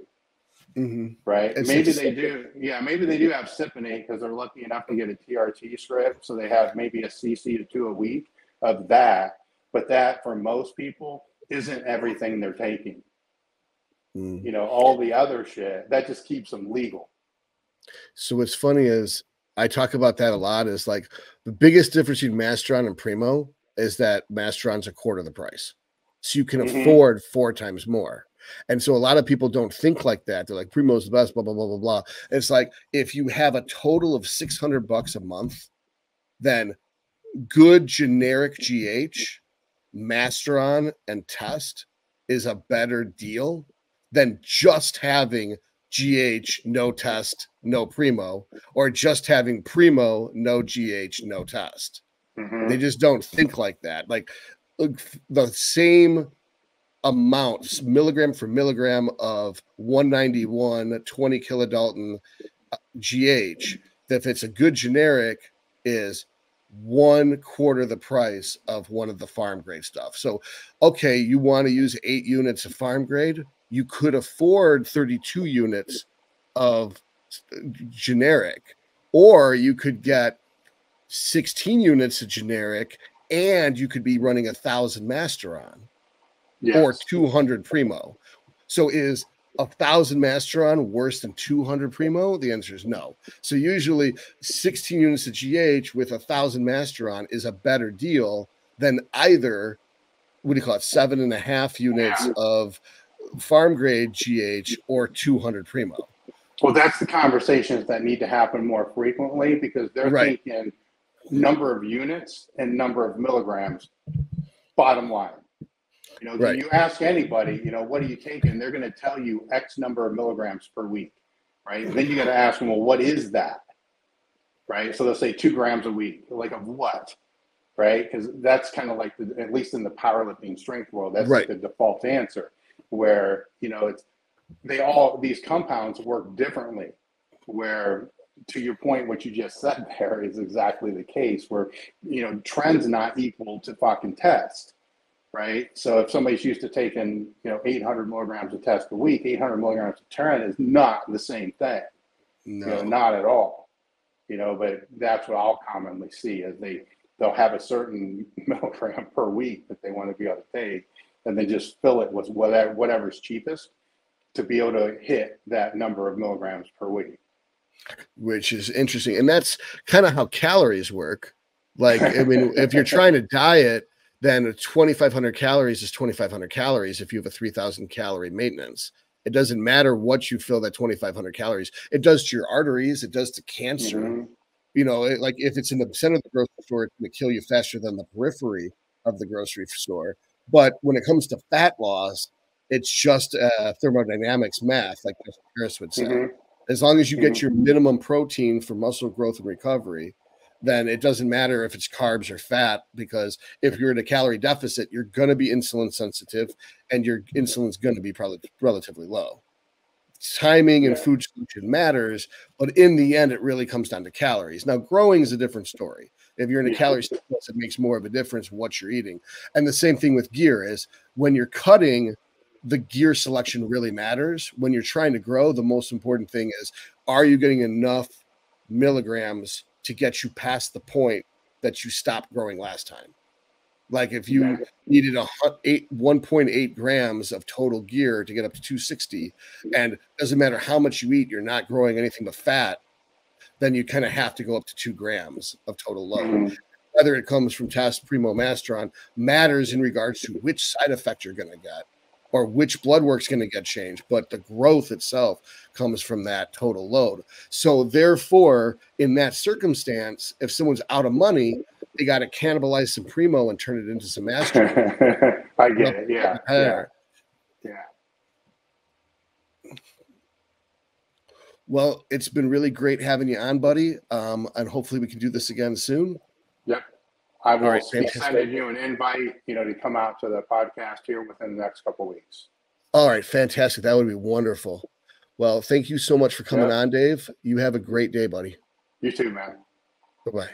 Right? Maybe they do. Yeah, maybe they do have cypionate because they're lucky enough to get a TRT script. So they have maybe a CC to 2 a week of that. But that, for most people, isn't everything they're taking. You know, all the other shit, that just keeps them legal. So what's funny is, I talk about that a lot, is like the biggest difference between Masteron and Primo is that Masteron's a quarter of the price. So you can afford 4 times more. And so a lot of people don't think like that. They're like, Primo's the best, blah, blah, blah, blah, blah. It's like, if you have a total of $600 a month, then good generic GH, Masteron, and test is a better deal than just having GH, no test, no Primo, or just having Primo, no GH, no test. They just don't think like that. Like the same amount, milligram for milligram of 191, 20 kilodalton GH, that if it's a good generic, is 1/4 the price of one of the farm grade stuff. So, okay, you want to use 8 units of farm grade, you could afford 32 units of generic, or you could get 16 units of generic and you could be running 1,000 Masteron. Yes. Or 200 Primo. So is 1,000 Masteron worse than 200 Primo? The answer is no. So usually 16 units of GH with 1,000 Masteron is a better deal than either, 7.5 units of farm grade GH or 200 Primo. Well, that's the conversations that need to happen more frequently because they're thinking number of units and number of milligrams, bottom line. You know, when you ask anybody, you know, what are you taking? They're going to tell you X number of milligrams per week, right? And then you got to ask them, well, what is that? Right? So they'll say 2 grams a week. Like of what? Right? Because that's kind of like, at least in the powerlifting strength world, that's like the default answer where, you know, these compounds work differently where, to your point, what you just said there is exactly the case where, you know, trend's not equal to fucking test. Right. So if somebody's used to taking, you know, 800 milligrams of test a week, 800 milligrams of Tendon is not the same thing. No. Not at all. But that's what I'll commonly see is they'll have a certain milligram per week that they want to be able to take, and they just fill it with whatever's cheapest to be able to hit that number of milligrams per week. Which is interesting. And that's kind of how calories work. Like, I mean, if you're trying to diet, then 2,500 calories is 2,500 calories if you have a 3,000 calorie maintenance. It doesn't matter what you fill that 2,500 calories. It does to your arteries. It does to cancer. Mm-hmm. Like if it's in the center of the grocery store, it's going to kill you faster than the periphery of the grocery store. But when it comes to fat loss, it's just thermodynamics math, like Harris would say. Mm-hmm. As long as you get your minimum protein for muscle growth and recovery, then it doesn't matter if it's carbs or fat, because if you're in a calorie deficit, you're going to be insulin sensitive and your insulin's going to be probably relatively low. Timing and food selection matters, but in the end, it really comes down to calories. Now, growing is a different story. If you're in a calorie surplus, it makes more of a difference what you're eating. And the same thing with gear is when you're cutting, the gear selection really matters. When you're trying to grow, the most important thing is, are you getting enough milligrams to get you past the point that you stopped growing last time? Like if you needed 1.8 grams of total gear to get up to 260, and it doesn't matter how much you eat, you're not growing anything but fat, then you kind of have to go up to 2 grams of total load. Mm-hmm. Whether it comes from Test, Primo, Masteron matters in regards to which side effect you're going to get or which blood work's going to get changed, but the growth itself comes from that total load. So therefore, in that circumstance, if someone's out of money, they got to cannibalize some Primo and turn it into some Masteron. I get it. Yeah. Well, it's been really great having you on, buddy. And hopefully we can do this again soon. Yep. I will be sending you an invite, to come out to the podcast here within the next couple of weeks. All right. Fantastic. That would be wonderful. Well, thank you so much for coming on, Dave. You have a great day, buddy. You too, man. Bye-bye.